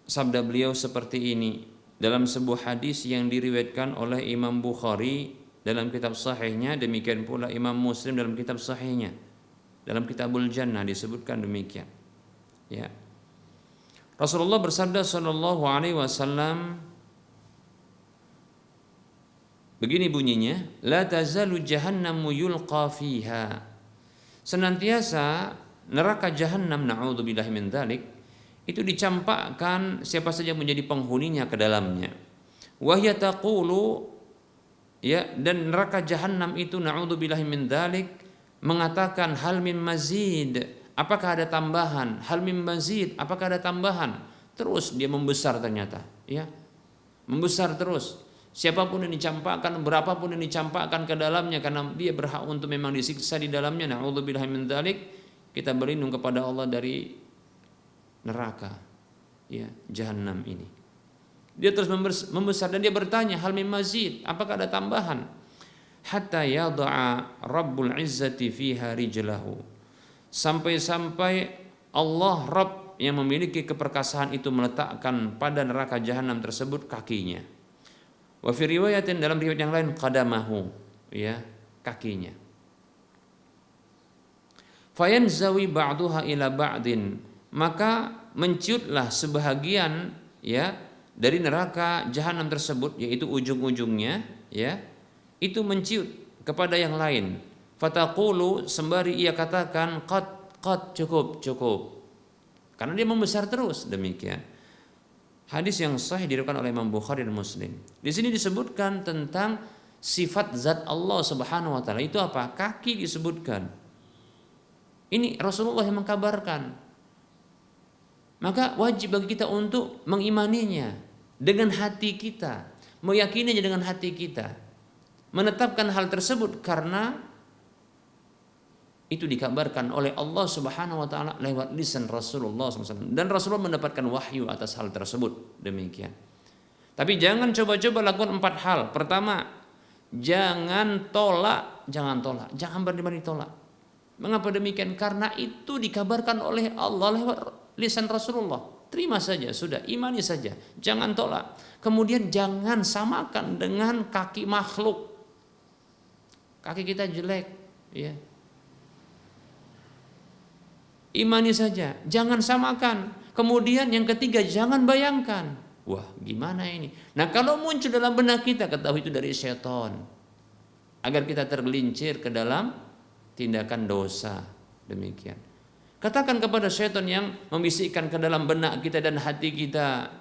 sabda beliau seperti ini dalam sebuah hadis yang diriwayatkan oleh Imam Bukhari dalam kitab sahihnya, demikian pula Imam Muslim dalam kitab sahihnya. Dalam Kitabul Jannah disebutkan demikian. Ya. Rasulullah bersabda sallallahu alaihi wasallam begini bunyinya, la tazalu jahannamu yulqa fiha. Senantiasa neraka jahanam, na'udzubillahi min dzalik, itu dicampakkan siapa saja menjadi penghuninya ke dalamnya. Wa hiya taqulu, ya, dan neraka jahanam itu na'udzubillahi min dzalik mengatakan hal min mazid, apakah ada tambahan? Hal min mazid, apakah ada tambahan? Terus dia membesar ternyata, ya. Membesar terus. Siapapun yang dicampakkan, berapapun yang dicampakkan ke dalamnya karena dia berhak untuk memang disiksa di dalamnya. Na'udzubillahi min dzalik. Kita berlindung kepada Allah dari neraka, ya, jahanam ini. Dia terus membesar dan dia bertanya, hal min mazid, apakah ada tambahan? Hatta yada'a Rabbul Izzati fiha rijlahu. Sampai-sampai Allah Rabb yang memiliki keperkasaan itu meletakkan pada neraka jahanam tersebut kakinya. Wa fi riwayatin, dalam riwayat yang lain, qadamahu, ya, kakinya. Fayanzawi ba'duha ila ba'din, maka menciutlah sebahagian, ya, dari neraka jahanam tersebut, yaitu ujung-ujungnya, ya, itu menciut kepada yang lain. Fataqulu, sembari ia katakan qad, cukup. Karena dia membesar terus, demikian. Hadis yang sahih diriwayatkan oleh Imam Bukhari dan Muslim. Di sini disebutkan tentang sifat zat Allah Subhanahu wa taala. Itu apa? Kaki disebutkan. Ini Rasulullah yang mengkabarkan. Maka wajib bagi kita untuk mengimaninya dengan hati kita, meyakininya dengan hati kita, menetapkan hal tersebut karena itu dikabarkan oleh Allah Subhanahu wa taala lewat lisan Rasulullah SAW, dan Rasulullah mendapatkan wahyu atas hal tersebut, demikian. Tapi jangan coba-coba lakukan 4 hal. Pertama, jangan jangan berani tolak. Mengapa demikian? Karena itu dikabarkan oleh Allah lewat lisan Rasulullah. Terima saja, sudah, imani saja, jangan tolak. Kemudian jangan samakan dengan kaki makhluk. Kaki kita jelek, ya. Imani saja, jangan samakan. Kemudian yang ketiga, jangan bayangkan. Wah, gimana ini? Nah, kalau muncul dalam benak kita, ketahui itu dari syaitan, agar kita tergelincir ke dalam tindakan dosa. Demikian. Katakan kepada syaitan yang membisikkan ke dalam benak kita dan hati kita,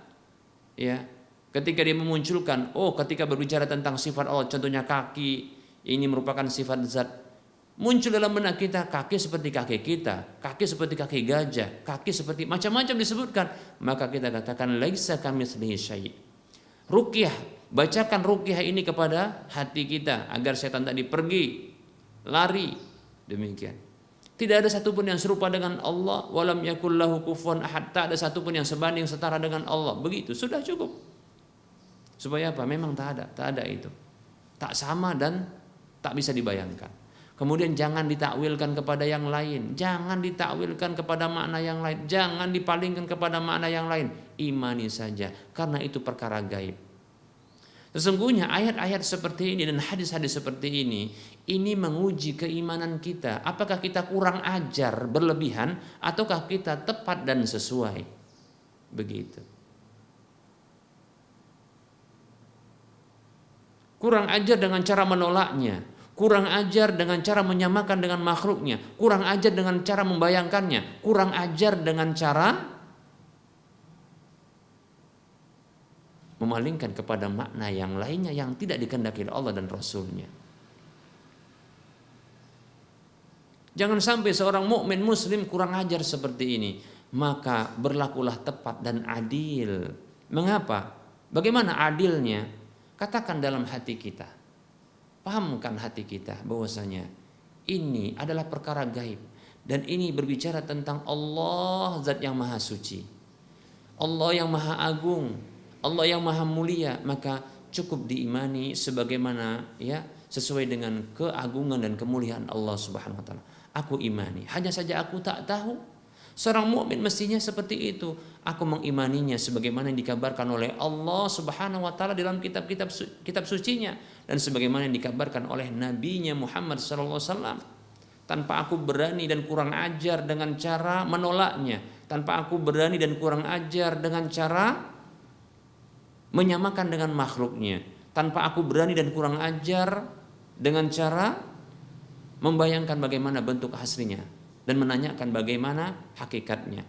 ya, ketika dia memunculkan, ketika berbicara tentang sifat Allah, contohnya kaki, ini merupakan sifat zat. Muncul dalam benak kita, kaki seperti kaki kita, kaki seperti kaki gajah, kaki seperti macam-macam disebutkan. Maka kita katakan, laisa kamitslihi syai'. Ruqyah, bacakan ruqyah ini kepada hati kita agar setan tadi pergi, lari. Demikian. Tidak ada satupun yang serupa dengan Allah. Walam yakul lahu kufuwan ahad. Tak ada satupun yang sebanding setara dengan Allah. Begitu, sudah cukup. Supaya apa? Memang tak ada itu. tak sama dan tak bisa dibayangkan. Kemudian jangan ditakwilkan kepada yang lain, jangan ditakwilkan kepada makna yang lain, jangan dipalingkan kepada makna yang lain. Imani saja, karena itu perkara gaib. Sesungguhnya ayat-ayat seperti ini dan hadis-hadis seperti ini menguji keimanan kita. Apakah kita kurang ajar berlebihan ataukah kita tepat dan sesuai? Begitu. Kurang ajar dengan cara menolaknya, kurang ajar dengan cara menyamakan dengan makhluknya, kurang ajar dengan cara membayangkannya, kurang ajar dengan cara memalingkan kepada makna yang lainnya yang tidak dikehendaki oleh Allah dan Rasulnya. Jangan sampai seorang mukmin muslim kurang ajar seperti ini. Maka berlakulah tepat dan adil. Mengapa? Bagaimana adilnya? Katakan dalam hati kita. Pahamkan hati kita bahwasanya ini adalah perkara gaib. Dan ini berbicara tentang Allah zat yang maha suci. Allah yang maha agung. Allah yang maha mulia, maka cukup diimani sebagaimana ya sesuai dengan keagungan dan kemuliaan Allah Subhanahu wa taala. Aku imani, hanya saja aku tak tahu. Seorang mukmin mestinya seperti itu. Aku mengimaninya sebagaimana yang dikabarkan oleh Allah Subhanahu wa taala dalam kitab sucinya dan sebagaimana yang dikabarkan oleh nabinya Muhammad sallallahu alaihi wasallam. Tanpa aku berani dan kurang ajar dengan cara menolaknya, tanpa aku berani dan kurang ajar dengan cara menyamakan dengan makhluknya, tanpa aku berani dan kurang ajar dengan cara membayangkan bagaimana bentuk aslinya dan menanyakan bagaimana hakikatnya,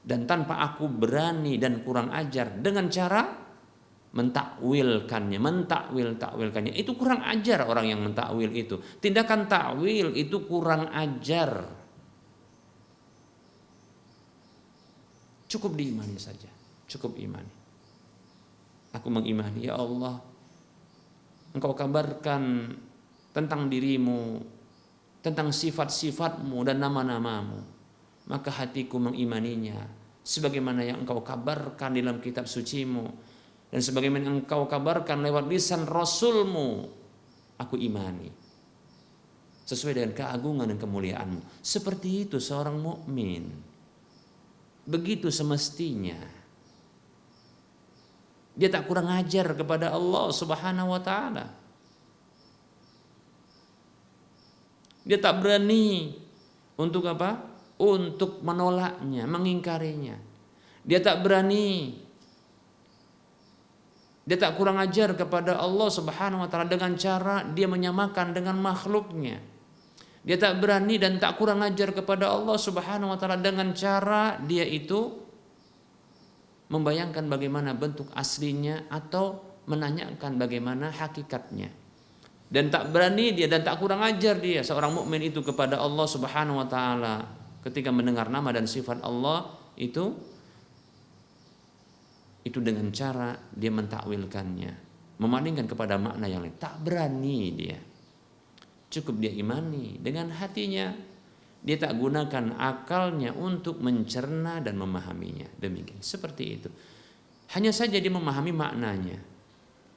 dan tanpa aku berani dan kurang ajar dengan cara mentakwilkannya. Itu kurang ajar orang yang mentakwil itu. Tindakan takwil itu kurang ajar. Cukup diimani saja, cukup imani. Aku mengimani, ya Allah, Engkau kabarkan tentang dirimu, tentang sifat-sifatmu dan nama-namamu. Maka hatiku mengimaninya sebagaimana yang Engkau kabarkan dalam kitab sucimu dan sebagaimana yang Engkau kabarkan lewat lisan Rasulmu. Aku imani sesuai dengan keagungan dan kemuliaanmu. Seperti itu seorang mukmin. Begitu semestinya. Dia tak kurang ajar kepada Allah Subhanahu wa taala. Dia tak berani untuk apa? Untuk menolaknya, mengingkarinya. Dia tak berani. Dia tak kurang ajar kepada Allah Subhanahu wa taala dengan cara dia menyamakan dengan makhluknya. Dia tak berani dan tak kurang ajar kepada Allah Subhanahu wa taala dengan cara dia itu membayangkan bagaimana bentuk aslinya atau menanyakan bagaimana hakikatnya. Dan tak berani dia dan tak kurang ajar dia seorang mukmin itu kepada Allah Subhanahu wa taala ketika mendengar nama dan sifat Allah itu dengan cara dia mentakwilkannya, memalingkan kepada makna yang lain. Tak berani dia. Cukup dia imani dengan hatinya. Dia tak gunakan akalnya untuk mencerna dan memahaminya. Demikian, seperti itu. Hanya saja dia memahami maknanya.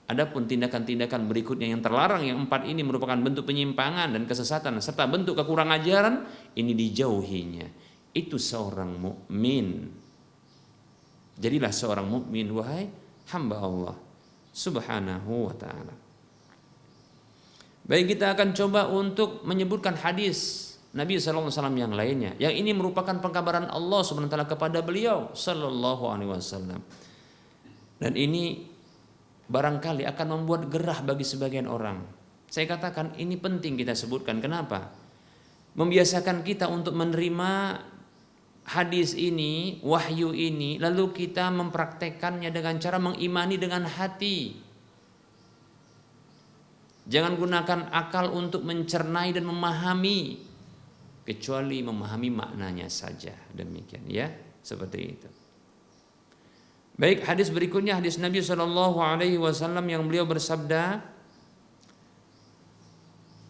Adapun tindakan-tindakan berikutnya yang terlarang, yang 4 ini merupakan bentuk penyimpangan dan kesesatan serta bentuk kekurang ajaran, ini dijauhinya. Itu seorang mukmin. Jadilah seorang mukmin wahai hamba Allah Subhanahu wa taala. Baik, kita akan coba untuk menyebutkan hadis Nabi sallallahu alaihi wasallam yang lainnya. Yang ini merupakan pengkabaran Allah Subhanahu wa taala kepada beliau sallallahu alaihi wasallam. Dan ini barangkali akan membuat gerah bagi sebagian orang. Saya katakan ini penting kita sebutkan. Kenapa? Membiasakan kita untuk menerima hadis ini, wahyu ini, lalu kita mempraktekannya dengan cara mengimani dengan hati. Jangan gunakan akal untuk mencernai dan memahami, kecuali memahami maknanya saja. Demikian ya, seperti itu. Baik, hadis berikutnya hadis Nabi sallallahu alaihi wasallam yang beliau bersabda,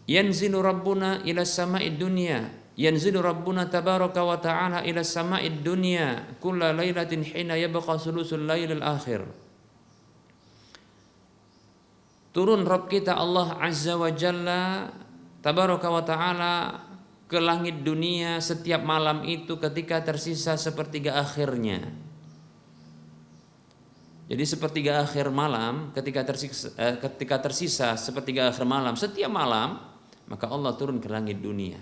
yanzilu rabbuna ila sama'id dunya, yanzilu rabbuna tabaraka wa ta'ala ila sama'id dunya kulla lailatin hina yabqa sulusul lailil akhir. turun Rabb kita Allah Azza wa Jalla Tabaraka wa Ta'ala ke langit dunia setiap malam itu ketika tersisa sepertiga akhirnya. Jadi sepertiga akhir malam ketika tersisa sepertiga akhir malam setiap malam, maka Allah turun ke langit dunia.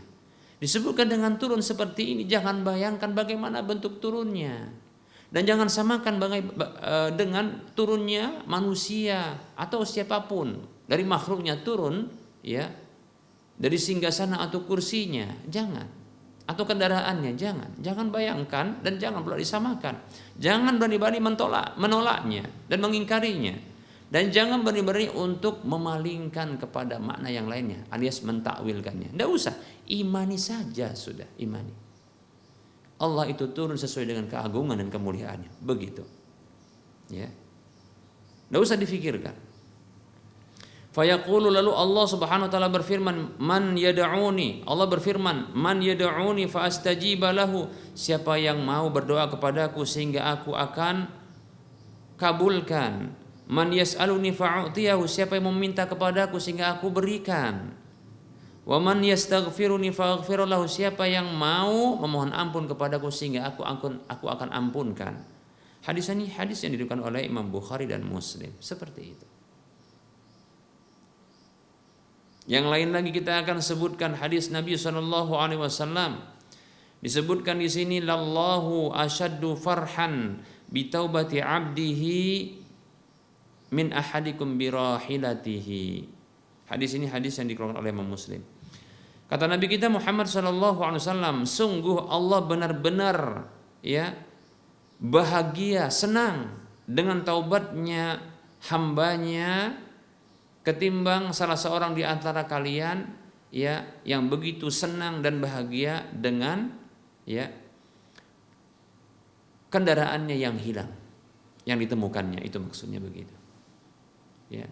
Disebutkan dengan turun seperti ini, jangan bayangkan bagaimana bentuk turunnya. Dan jangan samakan dengan turunnya manusia atau siapapun dari makhluknya turun, ya, dari singgasana atau kursinya, jangan, atau kendaraannya, jangan bayangkan dan jangan pula disamakan. Jangan berani-berani menolaknya dan mengingkarinya, dan jangan berani-berani untuk memalingkan kepada makna yang lainnya alias mentakwilkannya. Tidak usah, imani saja sudah, imani. Allah itu turun sesuai dengan keagungan dan kemuliaannya, begitu. Ya. Tidak usah difikirkan. Fayaqulu, lalu Allah Subhanahu wa taala berfirman, man yad'uni. Allah berfirman, man yad'uni fa astajiba lahu. Siapa yang mau berdoa kepadaku sehingga aku akan kabulkan. Man yas'aluni fa'utiyahu. Siapa yang meminta kepadaku sehingga aku berikan. Wa man yastaghfiruni fa'aghfir lahu. Siapa yang mau memohon ampun kepadaku sehingga aku akan ampunkan. Hadis ini hadis yang diriwayatkan oleh Imam Bukhari dan Muslim. Seperti itu. Yang lain lagi kita akan sebutkan hadis Nabi SAW. Disebutkan di sini, lallahu asyaddu farhan bitaubati abdihi min ahadikum birahilatihi. Hadis ini hadis yang dikeluarkan oleh Imam Muslim. Kata Nabi kita Muhammad SAW, sungguh Allah benar-benar, ya, bahagia, senang dengan taubatnya hambanya ketimbang salah seorang di antara kalian, ya, yang begitu senang dan bahagia dengan, ya, kendaraannya yang hilang, yang ditemukannya, itu maksudnya begitu. Ya.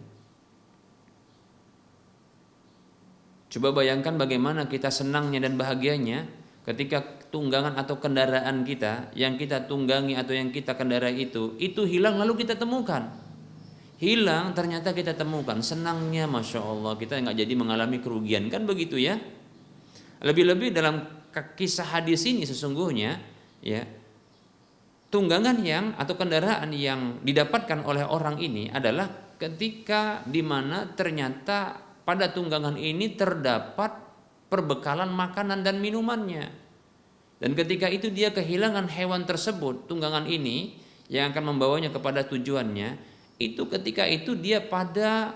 Coba bayangkan bagaimana kita senangnya dan bahagianya ketika tunggangan atau kendaraan kita yang kita tunggangi atau yang kita kendarai itu hilang lalu kita temukan. Hilang ternyata kita temukan, senangnya Masya Allah, kita nggak jadi mengalami kerugian, kan begitu ya. Lebih-lebih dalam kisah hadis ini sesungguhnya, ya, tunggangan yang atau kendaraan yang didapatkan oleh orang ini adalah ketika dimana ternyata pada tunggangan ini terdapat perbekalan makanan dan minumannya. Dan ketika itu dia kehilangan hewan tersebut, tunggangan ini yang akan membawanya kepada tujuannya, itu ketika itu dia pada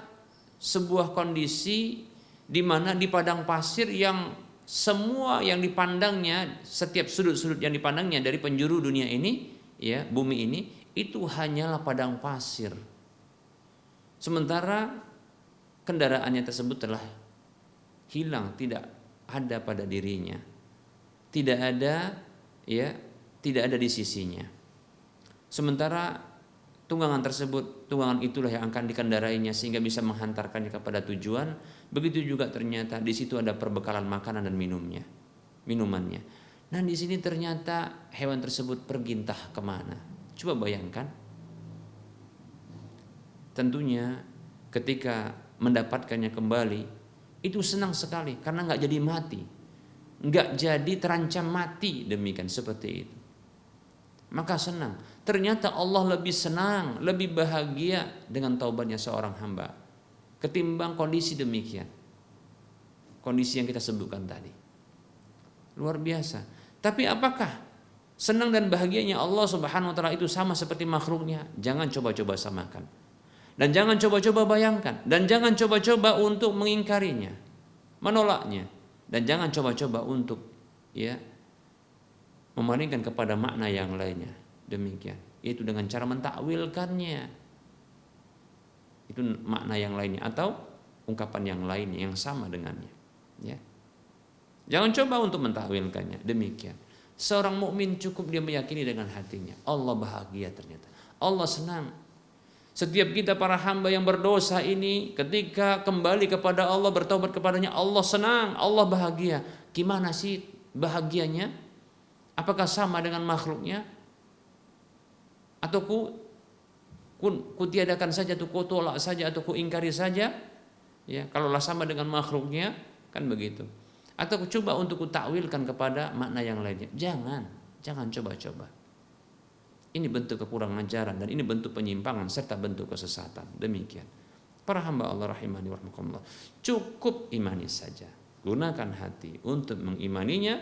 sebuah kondisi di mana di padang pasir yang semua yang dipandangnya, setiap sudut-sudut yang dipandangnya dari penjuru dunia ini, ya, bumi ini, itu hanyalah padang pasir. Sementara kendaraannya tersebut telah hilang, tidak ada pada dirinya, tidak ada, ya, tidak ada di sisinya. Sementara tunggangan itulah yang akan dikendarainya sehingga bisa menghantarkannya kepada tujuan. Begitu juga ternyata di situ ada perbekalan makanan dan minumannya. Nah, di sini ternyata hewan tersebut pergi entah kemana. Coba bayangkan. Tentunya ketika mendapatkannya kembali itu senang sekali karena nggak jadi mati, nggak jadi terancam mati, demikian seperti itu. Maka senang. Ternyata Allah lebih senang, lebih bahagia dengan taubatnya seorang hamba ketimbang kondisi demikian. Kondisi yang kita sebutkan tadi. Luar biasa. Tapi apakah senang dan bahagianya Allah Subhanahu wa taala itu sama seperti makhluknya? Jangan coba-coba samakan. Dan jangan coba-coba bayangkan, dan jangan coba-coba untuk mengingkarinya, menolaknya, dan jangan coba-coba untuk, ya, memalingkan kepada makna yang lainnya. Demikian, itu dengan cara mentakwilkannya, itu makna yang lainnya atau ungkapan yang lainnya yang sama dengannya, ya. Jangan coba untuk mentakwilkannya. Demikian, seorang mukmin cukup dia meyakini dengan hatinya, Allah bahagia, ternyata Allah senang. Setiap kita para hamba yang berdosa ini ketika kembali kepada Allah, bertobat kepadanya, Allah senang, Allah bahagia. Gimana sih bahagianya? Apakah sama dengan makhluknya? Ataupun Kutiadakan saja atau kutolak saja atau kuingkari saja, ya kalaulah sama dengan makhluknya, kan begitu. Atau coba untuk kutakwilkan kepada makna yang lainnya. Jangan coba-coba. Ini bentuk kekurangan ajaran dan ini bentuk penyimpangan serta bentuk kesesatan. Demikian. Para hamba Allah rahimani wa rahimakumullah. Cukup imani saja. Gunakan hati untuk mengimaninya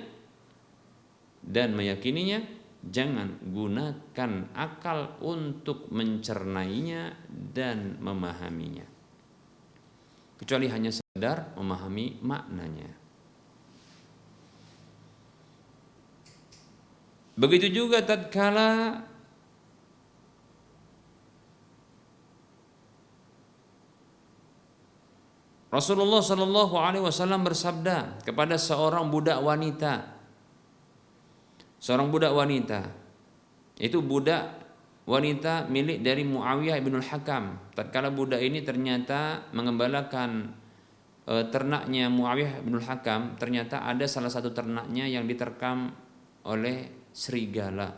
dan meyakininya. Jangan gunakan akal untuk mencernainya dan memahaminya. Kecuali hanya sekedar memahami maknanya. Begitu juga tatkala Rasulullah Shallallahu Alaihi Wasallam bersabda kepada seorang budak wanita. Seorang budak wanita, itu budak wanita milik dari Muawiyah ibn al-Hakam. Tatkala budak ini ternyata mengembalakan ternaknya Muawiyah ibn al-Hakam, ternyata ada salah satu ternaknya yang diterkam oleh serigala.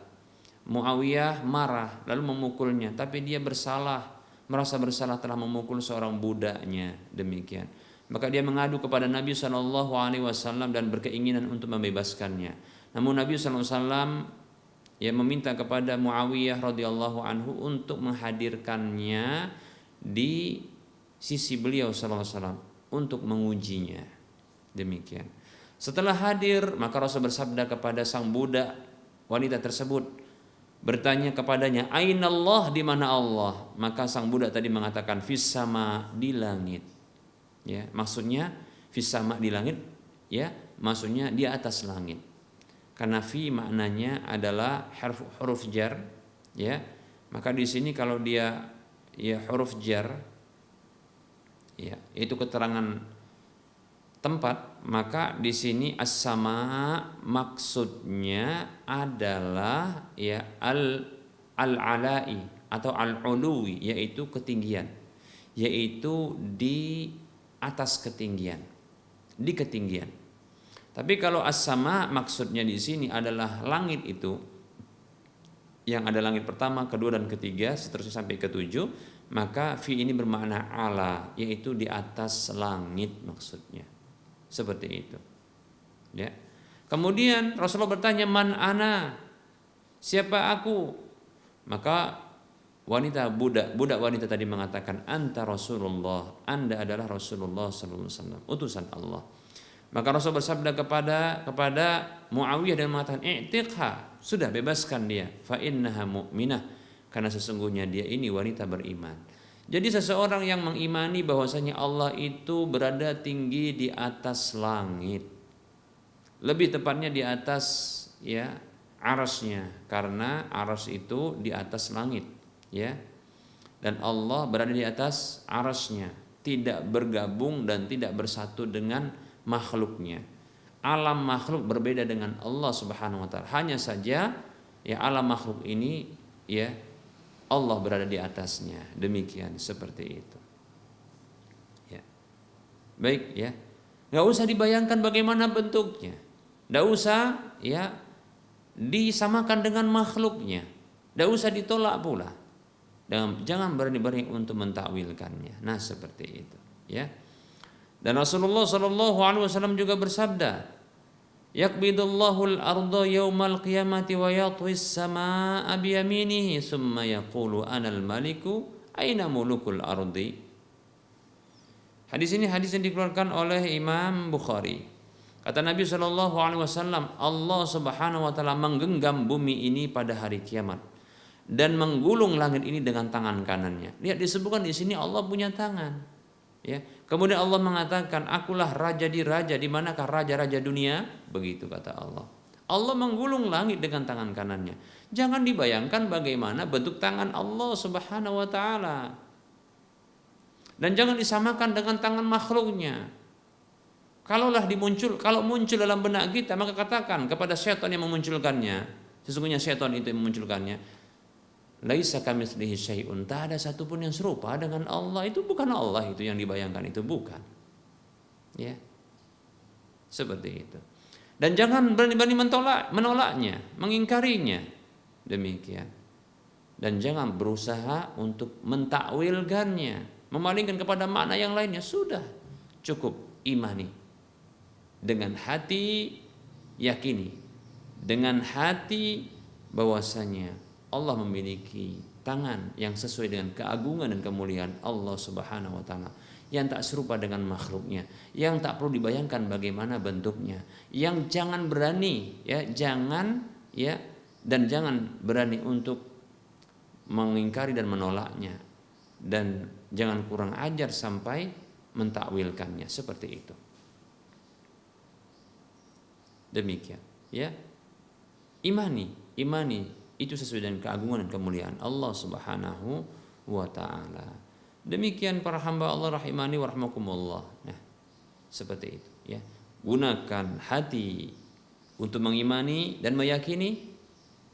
Muawiyah marah lalu memukulnya, tapi dia merasa bersalah telah memukul seorang budaknya. Demikian. Maka dia mengadu kepada Nabi SAW dan berkeinginan untuk membebaskannya. Namun Nabi SAW meminta kepada Muawiyah radhiyallahu anhu untuk menghadirkannya di sisi beliau SAW untuk mengujinya. Demikian. Setelah hadir, maka Rasul bersabda kepada sang budak wanita tersebut, bertanya kepadanya, "Aina Allah?" Di mana Allah? Maka sang budak tadi mengatakan, "Fis sama," di langit. Ya, maksudnya fis sama di langit, ya, maksudnya di atas langit. Karena fi maknanya adalah huruf jar, ya. Maka di sini kalau dia ya huruf jar, ya, itu keterangan tempat, maka di sini as-sama maksudnya adalah ya al-alai atau al-uluwi, yaitu ketinggian, yaitu di atas ketinggian, di ketinggian. Tapi kalau as-sama maksudnya di sini adalah langit itu, yang ada langit pertama, kedua dan ketiga, seterusnya sampai ketujuh, maka fi ini bermakna ala, yaitu di atas langit maksudnya. Seperti itu. Ya. Kemudian Rasulullah bertanya, "Man ana?" Siapa aku? Maka budak wanita tadi mengatakan, "Anta Rasulullah." Anda adalah Rasulullah sallallahu alaihi wasallam, utusan Allah. Maka Rasul bersabda kepada Muawiyah dan mengatakan, "I'tiqha." Sudah, bebaskan dia. Fa innaha mu'minah. Karena sesungguhnya dia ini wanita beriman. Jadi seseorang yang mengimani bahwasanya Allah itu berada tinggi di atas langit. Lebih tepatnya di atas ya arasnya, karena aras itu di atas langit, ya. Dan Allah berada di atas arasnya, tidak bergabung dan tidak bersatu dengan makhluknya. Alam makhluk berbeda dengan Allah Subhanahu wa taala. Hanya saja ya alam makhluk ini ya Allah berada di atasnya. Demikian, seperti itu. Ya. Baik ya. Enggak usah dibayangkan bagaimana bentuknya. Enggak usah ya disamakan dengan makhluknya. Enggak usah ditolak pula. Dan jangan berani-berani untuk mentakwilkannya. Nah, seperti itu, ya. Dan Rasulullah sallallahu alaihi wasallam juga bersabda, "Yaqbidullahu al-ardha yaumal qiyamati wa yatwis samaa'a bi yaminihi, tsumma yaqulu anal maliku aina mulukul ardi." Hadis ini hadis yang dikeluarkan oleh Imam Bukhari. Kata Nabi sallallahu alaihi wasallam, Allah Subhanahu wa taala menggenggam bumi ini pada hari kiamat dan menggulung langit ini dengan tangan kanannya. Lihat, disebutkan di sini Allah punya tangan. Ya. Kemudian Allah mengatakan, "Akulah raja di raja, di manakah raja-raja dunia?" Begitu kata Allah. Allah menggulung langit dengan tangan kanannya. Jangan dibayangkan bagaimana bentuk tangan Allah Subhanahu wa taala. Dan jangan disamakan dengan tangan makhluknya. Kalau muncul dalam benak kita, maka katakan kepada syaitan yang memunculkannya, sesungguhnya syaitan itu yang memunculkannya, laisa kamitslihi syai'un, tak ada satupun yang serupa dengan Allah. Itu bukan Allah, itu yang dibayangkan itu bukan. Ya. Seperti itu. Dan jangan berani-berani menolaknya, mengingkarinya. Demikian. dan jangan berusaha untuk mentakwilkannya, memalingkan kepada makna yang lainnya. Sudah cukup imani dengan hati, yakini dengan hati bahwasanya Allah memiliki tangan yang sesuai dengan keagungan dan kemuliaan Allah Subhanahu wa taala, yang tak serupa dengan makhluknya, yang tak perlu dibayangkan bagaimana bentuknya, yang jangan berani dan jangan berani untuk mengingkari dan menolaknya, dan jangan kurang ajar sampai mentakwilkannya seperti itu. Demikian, ya. Imani itu sesuai dengan keagungan dan kemuliaan Allah Subhanahu wa taala. Demikian para hamba Allah rahimani wa rahmakumullah. Nah, seperti itu, ya. Gunakan hati untuk mengimani dan meyakini.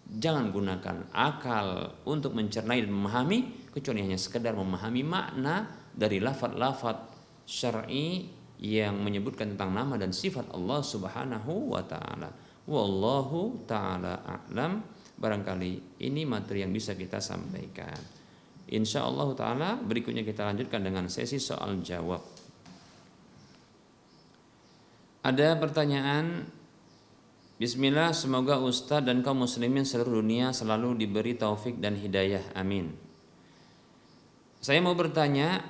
Jangan gunakan akal untuk mencernai dan memahami, kecuali hanya sekedar memahami makna dari lafaz-lafaz syar'i yang menyebutkan tentang nama dan sifat Allah Subhanahu wa taala. Wallahu taala a'lam. Barangkali ini materi yang bisa kita sampaikan. Insyaallah taala berikutnya kita lanjutkan dengan sesi soal jawab. Ada pertanyaan. Bismillah, semoga Ustadz dan kaum muslimin seluruh dunia selalu diberi taufik dan hidayah. Amin. Saya mau bertanya,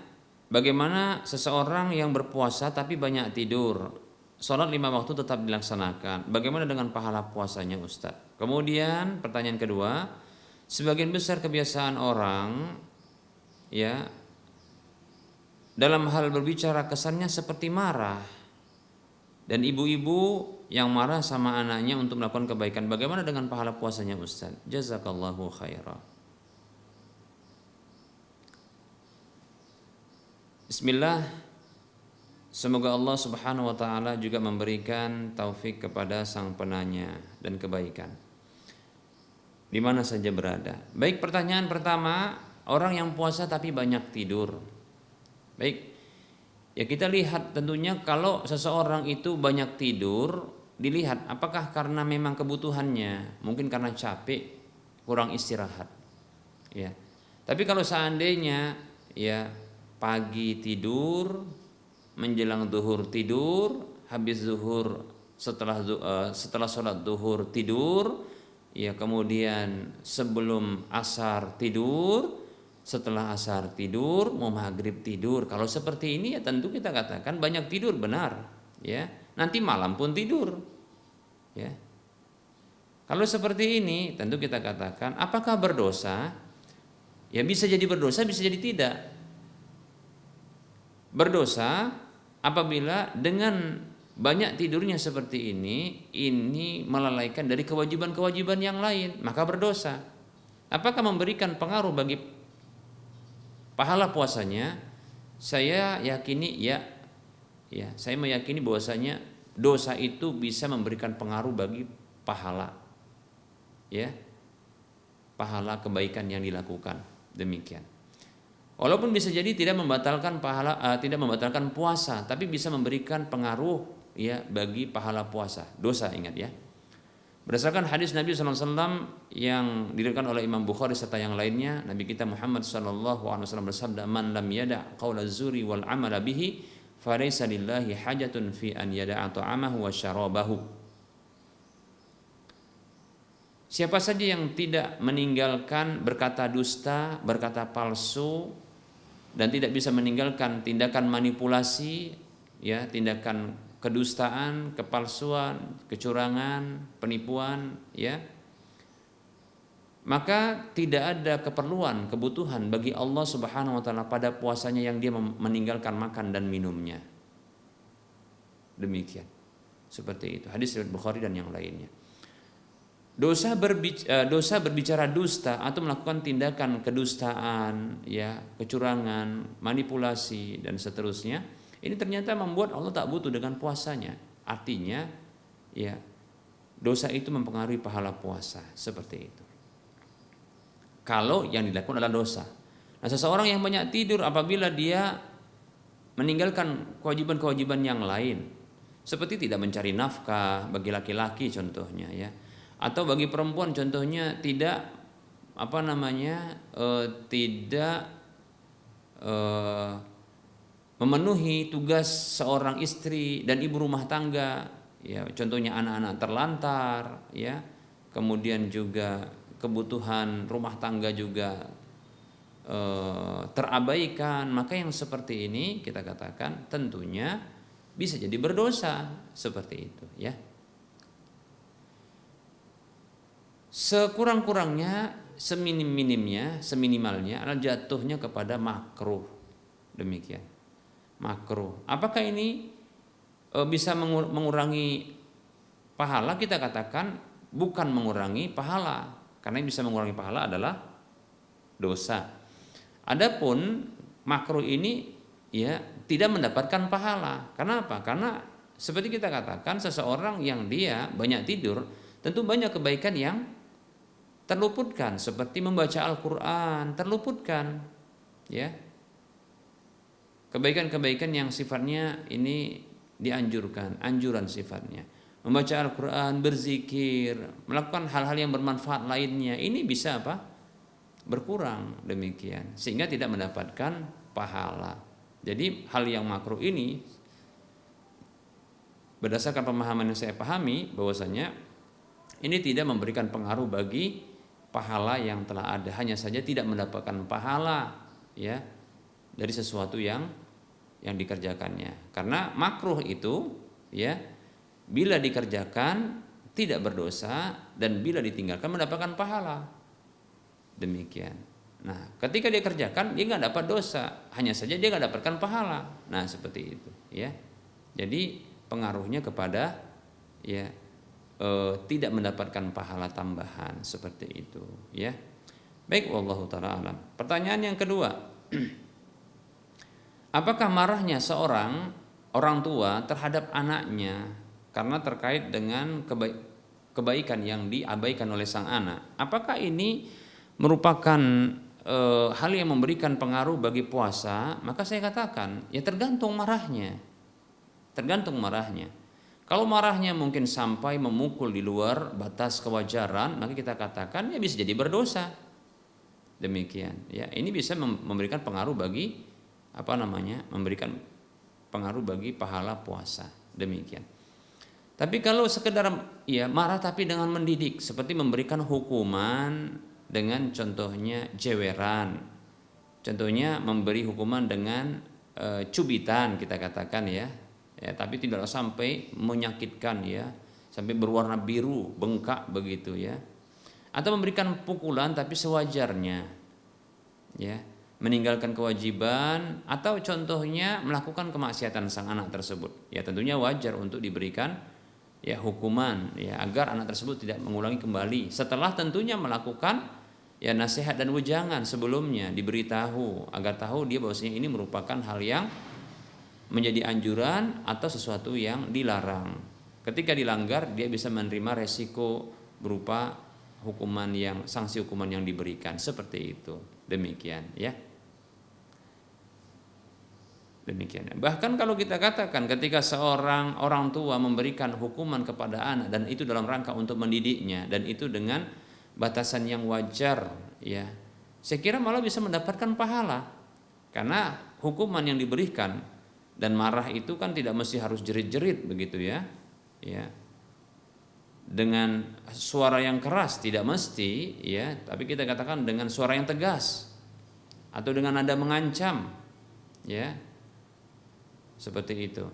bagaimana seseorang yang berpuasa tapi banyak tidur, sholat 5 waktu tetap dilaksanakan, bagaimana dengan pahala puasanya Ustadz? Kemudian pertanyaan kedua, sebagian besar kebiasaan orang, ya, dalam hal berbicara kesannya seperti marah, dan ibu-ibu yang marah sama anaknya untuk melakukan kebaikan, bagaimana dengan pahala puasanya Ustaz? Jazakallahu khairan. Bismillah. Semoga Allah Subhanahu wa taala juga memberikan taufik kepada sang penanya dan kebaikan di mana saja berada. Baik, pertanyaan pertama, orang yang puasa tapi banyak tidur. Baik. Ya, kita lihat tentunya kalau seseorang itu banyak tidur, dilihat apakah karena memang kebutuhannya, mungkin karena capek, kurang istirahat. Ya. Tapi kalau seandainya ya pagi tidur, menjelang zuhur tidur, habis zuhur setelah sholat zuhur tidur, ya kemudian sebelum asar tidur, setelah asar tidur, mau maghrib tidur. Kalau seperti ini ya tentu kita katakan banyak tidur, benar, ya. Nanti malam pun tidur, ya. Kalau seperti ini tentu kita katakan apakah berdosa? Ya bisa jadi berdosa, bisa jadi tidak. Berdosa apabila dengan banyak tidurnya seperti ini melalaikan dari kewajiban-kewajiban yang lain, maka berdosa. Apakah memberikan pengaruh bagi pahala puasanya? Saya yakini ya, saya meyakini bahwasanya dosa itu bisa memberikan pengaruh bagi pahala, ya, pahala kebaikan yang dilakukan. Demikian. Walaupun bisa jadi tidak membatalkan pahala, tidak membatalkan puasa, tapi bisa memberikan pengaruh ya bagi pahala puasa. Dosa, ingat ya. Berdasarkan hadis Nabi SAW yang diriwayatkan oleh Imam Bukhari serta yang lainnya, Nabi kita Muhammad SAW bersabda, "Man lam yada' qaula zuri wal amala bihi, falaysa lillahi hajatun fi an yada'a ta'amahu wa syarabahu." Siapa saja yang tidak meninggalkan berkata dusta, berkata palsu, dan tidak bisa meninggalkan tindakan manipulasi, ya, tindakan kedustaan, kepalsuan, kecurangan, penipuan, ya, maka tidak ada keperluan, kebutuhan bagi Allah Subhanahu wa taala pada puasanya yang dia meninggalkan makan dan minumnya. Demikian. Seperti itu. Hadis riwayat Bukhari dan yang lainnya. Dosa berbicara dusta atau melakukan tindakan kedustaan, ya, kecurangan, manipulasi dan seterusnya, ini ternyata membuat Allah tak butuh dengan puasanya. Artinya, ya, dosa itu mempengaruhi pahala puasa, seperti itu. Kalau yang dilakukan adalah dosa. Nah, seseorang yang banyak tidur apabila dia meninggalkan kewajiban-kewajiban yang lain, seperti tidak mencari nafkah bagi laki-laki contohnya, ya, atau bagi perempuan contohnya tidak tidak memenuhi tugas seorang istri dan ibu rumah tangga, ya contohnya anak-anak terlantar, ya kemudian juga kebutuhan rumah tangga juga terabaikan, maka yang seperti ini kita katakan tentunya bisa jadi berdosa seperti itu, ya. Sekurang-kurangnya, seminimalnya adalah jatuhnya kepada makruh. Demikian. Makruh. Apakah ini bisa mengurangi pahala? Kita katakan bukan mengurangi pahala, karena yang bisa mengurangi pahala adalah dosa. Adapun makruh ini ya tidak mendapatkan pahala. Kenapa? Karena seperti kita katakan, seseorang yang dia banyak tidur, tentu banyak kebaikan yang terluputkan, seperti membaca Al-Quran terluputkan, ya, kebaikan-kebaikan yang sifatnya ini dianjurkan, anjuran sifatnya, membaca Al-Quran, berzikir, melakukan hal-hal yang bermanfaat lainnya, ini bisa apa? Berkurang, demikian, sehingga tidak mendapatkan pahala. Jadi hal yang makruh ini berdasarkan pemahaman yang saya pahami, bahwasanya ini tidak memberikan pengaruh bagi pahala yang telah ada, hanya saja tidak mendapatkan pahala, ya, dari sesuatu yang dikerjakannya. Karena makruh itu, ya, bila dikerjakan tidak berdosa, dan bila ditinggalkan mendapatkan pahala. Demikian. Nah, ketika dia kerjakan dia nggak dapat dosa, hanya saja dia nggak dapatkan pahala. Nah, seperti itu, ya. Jadi pengaruhnya kepada, ya, tidak mendapatkan pahala tambahan seperti itu, ya. Baik, wallahu taala alam. Pertanyaan yang kedua, apakah marahnya seorang orang tua terhadap anaknya karena terkait dengan kebaikan yang diabaikan oleh sang anak? Apakah ini merupakan hal yang memberikan pengaruh bagi puasa? Maka saya katakan, ya tergantung marahnya. Tergantung marahnya. Kalau marahnya mungkin sampai memukul di luar batas kewajaran, maka kita katakan ya bisa jadi berdosa. Demikian, ya. Ini bisa memberikan pengaruh bagi memberikan pengaruh bagi pahala puasa. Demikian. Tapi kalau sekedar ya marah tapi dengan mendidik, seperti memberikan hukuman dengan contohnya jeweran. Contohnya memberi hukuman dengan cubitan, kita katakan, ya, tapi tidak sampai menyakitkan, ya, sampai berwarna biru, bengkak begitu, ya. Atau memberikan pukulan tapi sewajarnya, ya, meninggalkan kewajiban, atau contohnya melakukan kemaksiatan sang anak tersebut, ya tentunya wajar untuk diberikan, ya, hukuman, ya, agar anak tersebut tidak mengulangi kembali, setelah tentunya melakukan, ya, nasihat dan wejangan sebelumnya, diberitahu agar tahu dia bahwasanya ini merupakan hal yang menjadi anjuran atau sesuatu yang dilarang. Ketika dilanggar, dia bisa menerima resiko berupa sanksi hukuman yang diberikan, seperti itu. Demikian, ya. Demikian. Bahkan kalau kita katakan ketika seorang orang tua memberikan hukuman kepada anak dan itu dalam rangka untuk mendidiknya dan itu dengan batasan yang wajar, ya, saya kira malah bisa mendapatkan pahala, karena hukuman yang diberikan dan marah itu kan tidak mesti harus jerit-jerit begitu, ya, ya, dengan suara yang keras tidak mesti, ya, tapi kita katakan dengan suara yang tegas atau dengan nada mengancam, ya, seperti itu.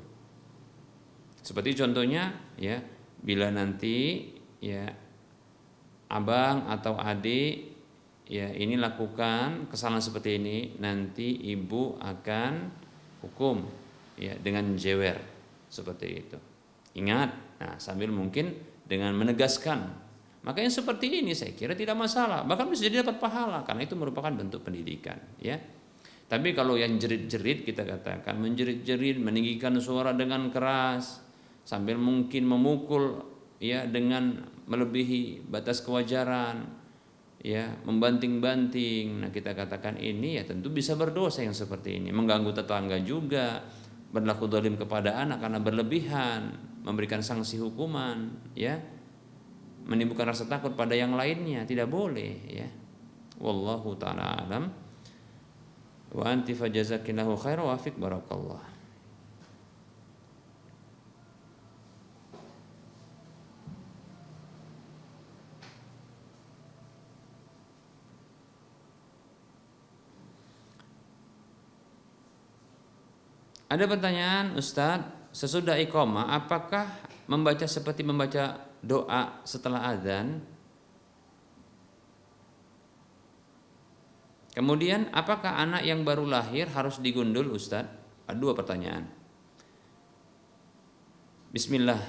Seperti contohnya, ya, bila nanti, ya, abang atau adik, ya, ini lakukan kesalahan seperti ini, nanti ibu akan hukum, ya, dengan jewer, seperti itu. Ingat, nah, sambil mungkin dengan menegaskan. Maka yang seperti ini saya kira tidak masalah, bahkan bisa jadi dapat pahala karena itu merupakan bentuk pendidikan, ya. Tapi kalau yang jerit-jerit, kita katakan menjerit-jerit, meninggikan suara dengan keras sambil mungkin memukul, ya, dengan melebihi batas kewajaran, ya, membanting-banting. Nah, kita katakan ini ya tentu bisa berdosa yang seperti ini, mengganggu tetangga juga, berlaku zalim kepada anak karena berlebihan, memberikan sanksi hukuman, ya, menimbulkan rasa takut pada yang lainnya, tidak boleh, ya. Wallahu taala alam. Wa anti fajazakillahu khairan wa fik barakallah. Ada pertanyaan, Ustadz, sesudah iqamah apakah membaca seperti membaca doa setelah azan? Kemudian apakah anak yang baru lahir harus digundul, Ustadz? Ada dua pertanyaan. Bismillah.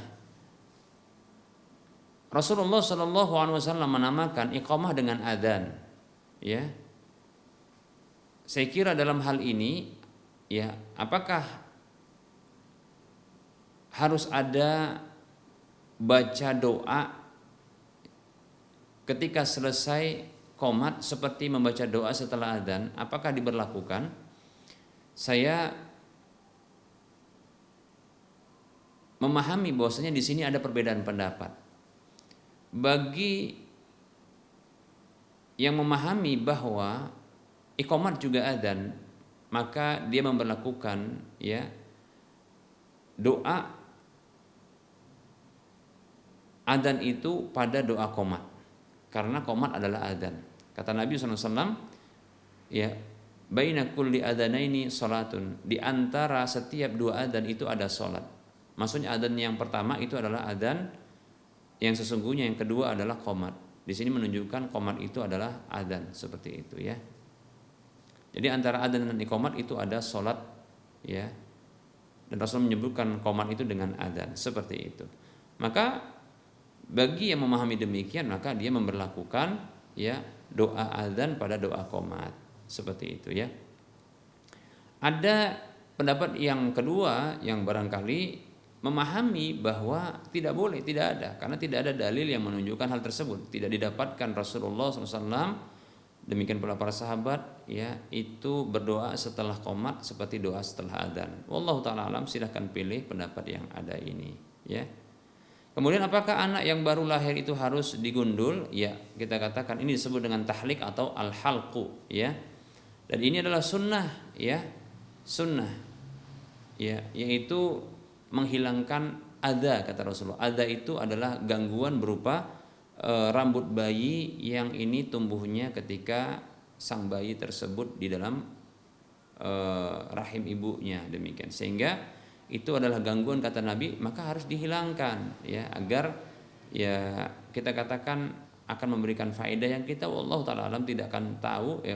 Rasulullah Shallallahu Alaihi Wasallam menamakan iqamah dengan azan. Ya, saya kira dalam hal ini, ya, apakah harus ada baca doa ketika selesai qomat seperti membaca doa setelah adzan? Apakah diberlakukan? Saya memahami bahwasanya di sini ada perbedaan pendapat. Bagi yang memahami bahwa iqamat juga adzan, maka dia memberlakukan, ya, doa adzan itu pada doa qomat, karena qomat adalah adzan. Kata Nabi SAW, ya, baina kulli adzanaini salatun, di antara setiap dua adzan itu ada salat. Maksudnya adzan yang pertama itu adalah adzan yang sesungguhnya, yang kedua adalah qomat. Di sini menunjukkan qomat itu adalah adzan, seperti itu, ya. Jadi antara adzan dan iqamat itu ada salat, ya. Dan Rasul menyebutkan qomat itu dengan adzan, seperti itu. Maka bagi yang memahami demikian, maka dia memberlakukan, ya, doa adzan pada doa qomat, seperti itu, ya. Ada pendapat yang kedua yang barangkali memahami bahwa tidak boleh, tidak ada, karena tidak ada dalil yang menunjukkan hal tersebut, tidak didapatkan Rasulullah SAW, demikian pula para sahabat, ya, itu berdoa setelah qomat seperti doa setelah adzan. Wallahu taala alam, silahkan pilih pendapat yang ada ini, ya. Kemudian apakah anak yang baru lahir itu harus digundul? Ya, kita katakan ini disebut dengan tahlik atau al-halqu, ya. Dan ini adalah sunnah, ya, sunnah, ya, yaitu menghilangkan adza, kata Rasulullah. Adza itu adalah gangguan berupa rambut bayi yang ini tumbuhnya ketika sang bayi tersebut di dalam rahim ibunya, demikian. Sehingga itu adalah gangguan, kata Nabi, maka harus dihilangkan, ya, agar, ya, kita katakan akan memberikan faedah yang kita wallahu taala alam tidak akan tahu, ya,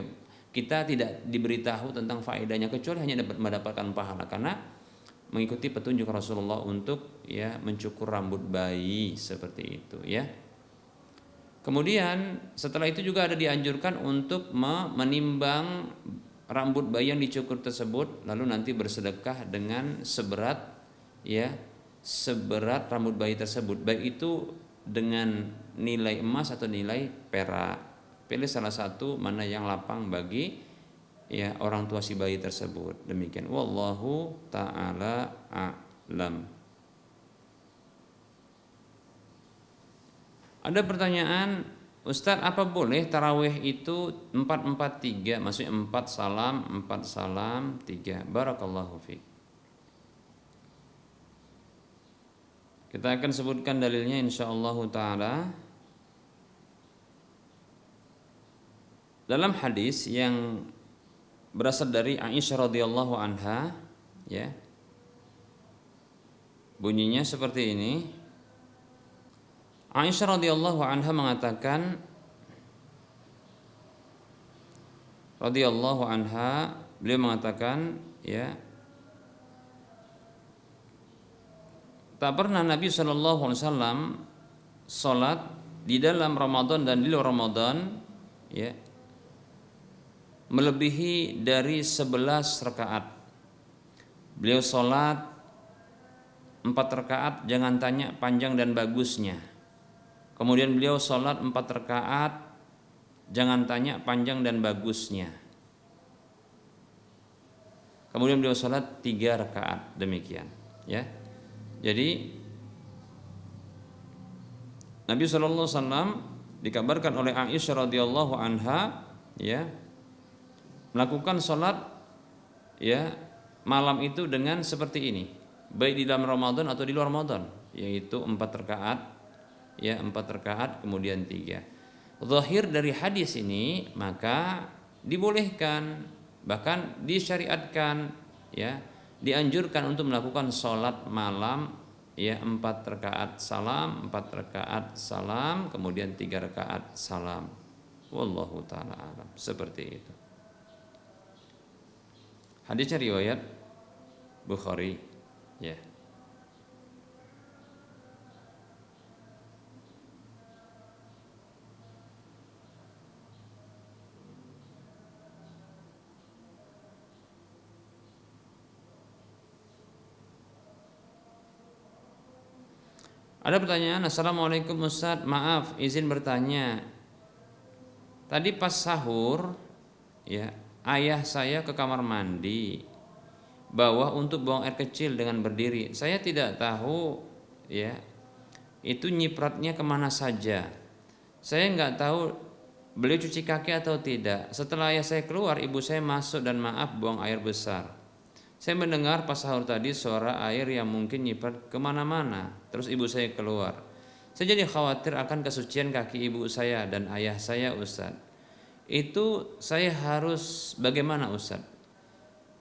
kita tidak diberitahu tentang faedahnya kecuali hanya mendapatkan pahala karena mengikuti petunjuk Rasulullah untuk, ya, mencukur rambut bayi, seperti itu, ya. Kemudian setelah itu juga ada dianjurkan untuk menimbang rambut bayi yang dicukur tersebut, lalu nanti bersedekah dengan seberat, ya, seberat rambut bayi tersebut, baik itu dengan nilai emas atau nilai perak. Pilih salah satu mana yang lapang bagi, ya, orang tua si bayi tersebut. Demikian, wallahu taala a'lam. Ada pertanyaan, Ustadz, apa boleh tarawih itu 4-4-3, maksudnya 4 salam 3? Barakallahu fiik. Kita akan sebutkan dalilnya insyaallah taala. Dalam hadis yang berasal dari Aisyah radhiyallahu anha, ya, bunyinya seperti ini. Aisyah radhiyallahu anha mengatakan, radhiyallahu anha, beliau mengatakan, ya, tak pernah Nabi sallallahu alaihi wasallam salat di dalam Ramadan dan di luar Ramadan, ya, melebihi dari 11 rakaat. Beliau salat 4 rakaat, jangan tanya panjang dan bagusnya. Kemudian beliau sholat 4 rakaat, jangan tanya panjang dan bagusnya. Kemudian beliau sholat 3 rakaat, demikian, ya. Jadi Nabi SAW dikabarkan oleh Aisyah radhiyallahu anha ya melakukan sholat ya malam itu dengan seperti ini, baik di dalam Ramadan atau di luar Ramadan, yaitu 4 rakaat, ya 4 rakaat kemudian 3. Zahir dari hadis ini maka dibolehkan, bahkan disyariatkan, ya dianjurkan untuk melakukan sholat malam, ya 4 rakaat salam, 4 rakaat salam, kemudian 3 rakaat salam. Wallahu taala alam, seperti itu. Hadisnya riwayat Bukhari, ya. Ada pertanyaan, Assalamualaikum Ustadz, maaf izin bertanya. Tadi pas sahur, ya ayah saya ke kamar mandi, bawah untuk buang air kecil dengan berdiri. Saya tidak tahu, ya itu nyipratnya kemana saja. Saya nggak tahu beliau cuci kaki atau tidak. Setelah ayah saya keluar, ibu saya masuk dan maaf buang air besar. Saya mendengar pas sahur tadi suara air yang mungkin nyiprat kemana-mana. Terus ibu saya keluar. Saya jadi khawatir akan kesucian kaki ibu saya dan ayah saya, Ustadz. Itu saya harus bagaimana, Ustadz?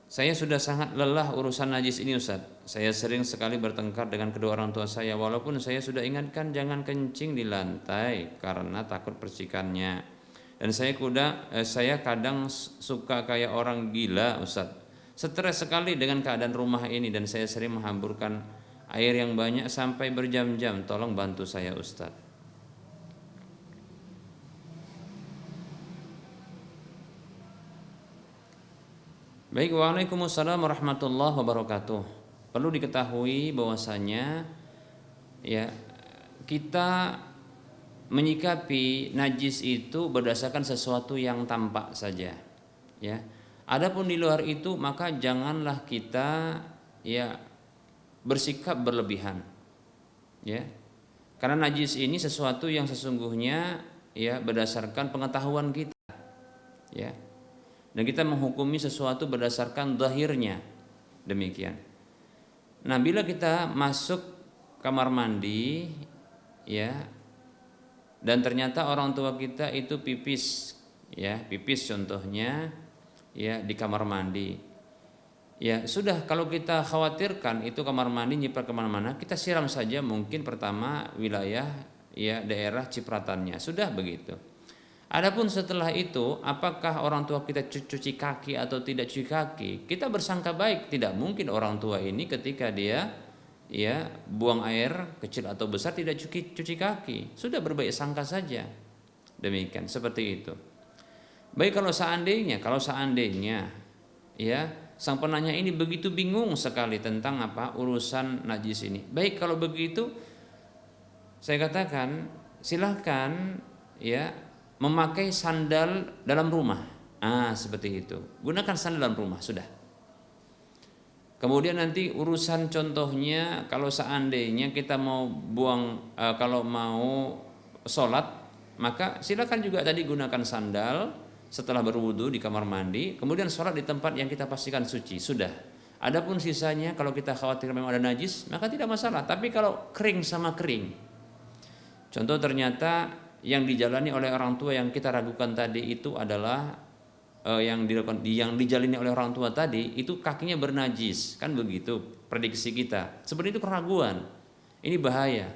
Saya sudah sangat lelah urusan najis ini, Ustadz. Saya sering sekali bertengkar dengan kedua orang tua saya, walaupun saya sudah ingatkan jangan kencing di lantai karena takut percikannya. Dan saya kadang suka kayak orang gila, Ustadz. Stres sekali dengan keadaan rumah ini dan saya sering menghamburkan air yang banyak sampai berjam-jam. Tolong bantu saya, Ustadz. Baik, waalaikumsalam warahmatullahi wabarakatuh. Perlu diketahui bahwasanya ya kita menyikapi najis itu berdasarkan sesuatu yang tampak saja, ya. Adapun di luar itu maka janganlah kita ya bersikap berlebihan, ya. Karena najis ini sesuatu yang sesungguhnya ya berdasarkan pengetahuan kita, ya. Dan kita menghukumi sesuatu berdasarkan zahirnya, demikian. Nah, bila kita masuk kamar mandi, ya, dan ternyata orang tua kita itu pipis, ya, pipis contohnya, ya, di kamar mandi, ya sudah, kalau kita khawatirkan itu kamar mandi nyiprat kemana-mana, kita siram saja mungkin pertama wilayah, ya, daerah cipratannya, sudah begitu. Adapun setelah itu, apakah orang tua kita cuci kaki atau tidak cuci kaki? Kita bersangka baik, tidak mungkin orang tua ini ketika dia ya buang air kecil atau besar tidak cuci kaki. Sudah berbaik sangka saja. Demikian, seperti itu. Baik, kalau seandainya ya sang penanya ini begitu bingung sekali tentang apa urusan najis ini. Baik, kalau begitu saya katakan silahkan ya memakai sandal dalam rumah. Seperti itu. Gunakan sandal dalam rumah, sudah. Kemudian nanti urusan contohnya kalau seandainya kita mau kalau mau sholat, maka silakan juga tadi gunakan sandal setelah berwudu di kamar mandi, kemudian sholat di tempat yang kita pastikan suci, sudah. Adapun sisanya kalau kita khawatir memang ada najis, maka tidak masalah. Tapi kalau kering sama kering, contoh ternyata yang dijalani oleh orang tua yang kita ragukan tadi itu adalah yang dijalani oleh orang tua tadi itu kakinya bernajis, kan begitu prediksi kita. Seperti itu keraguan. Ini bahaya.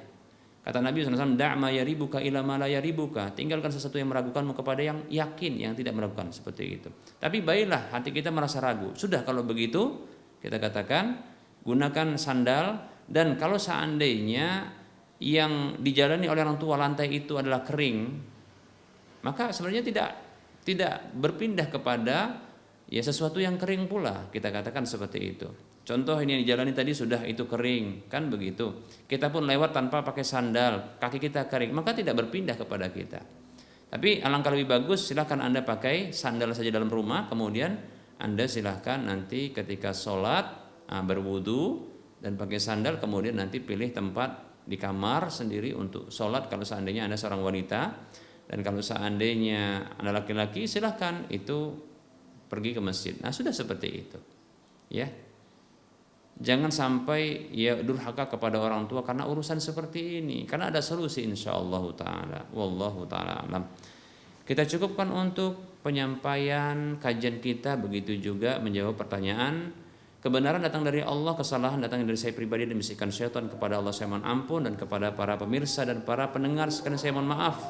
Kata Nabi SAW, "Da'ma yaribuka ila ma la yaribuka." Tinggalkan sesuatu yang meragukanmu kepada yang yakin, yang tidak meragukan, seperti itu. Tapi baiklah hati kita merasa ragu. Sudah, kalau begitu kita katakan gunakan sandal, dan kalau seandainya yang dijalani oleh orang tua lantai itu adalah kering, maka sebenarnya tidak berpindah kepada ya sesuatu yang kering pula, kita katakan seperti itu. Contoh ini yang dijalani tadi sudah itu kering, kan begitu. Kita pun lewat tanpa pakai sandal, kaki kita kering, maka tidak berpindah kepada kita. Tapi alangkah lebih bagus silahkan Anda pakai sandal saja dalam rumah, kemudian Anda silahkan nanti ketika sholat berwudu dan pakai sandal, kemudian nanti pilih tempat di kamar sendiri untuk sholat kalau seandainya Anda seorang wanita. Dan kalau seandainya Anda laki-laki, silahkan itu pergi ke masjid. Nah, sudah seperti itu. Ya. Jangan sampai ya durhaka kepada orang tua karena urusan seperti ini. Karena ada solusi insyaallah taala. Wallahu taala alam. Kita cukupkan untuk penyampaian kajian kita, begitu juga menjawab pertanyaan. Kebenaran datang dari Allah, kesalahan datang dari saya pribadi dan bisikan syaitan. Kepada Allah saya mohon ampun, dan kepada para pemirsa dan para pendengar sekalian saya mohon maaf.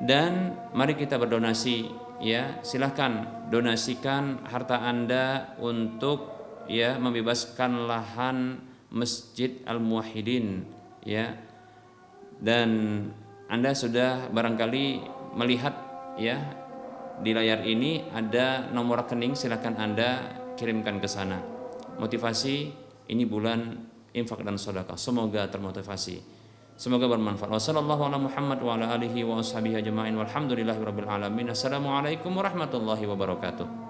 Dan mari kita berdonasi, ya. Silahkan donasikan harta Anda untuk ya membebaskan lahan Masjid Al-Muwahhidin, ya. Dan Anda sudah barangkali melihat ya di layar ini ada nomor rekening, silahkan Anda kirimkan ke sana. Motivasi ini bulan infak dan sedekah, semoga termotivasi. Semoga bermanfaat. Wassallallahu ala Muhammad wa ala alihi wa ashabihi ajma'in walhamdulillahirabbil alamin. Assalamualaikum warahmatullahi wabarakatuh.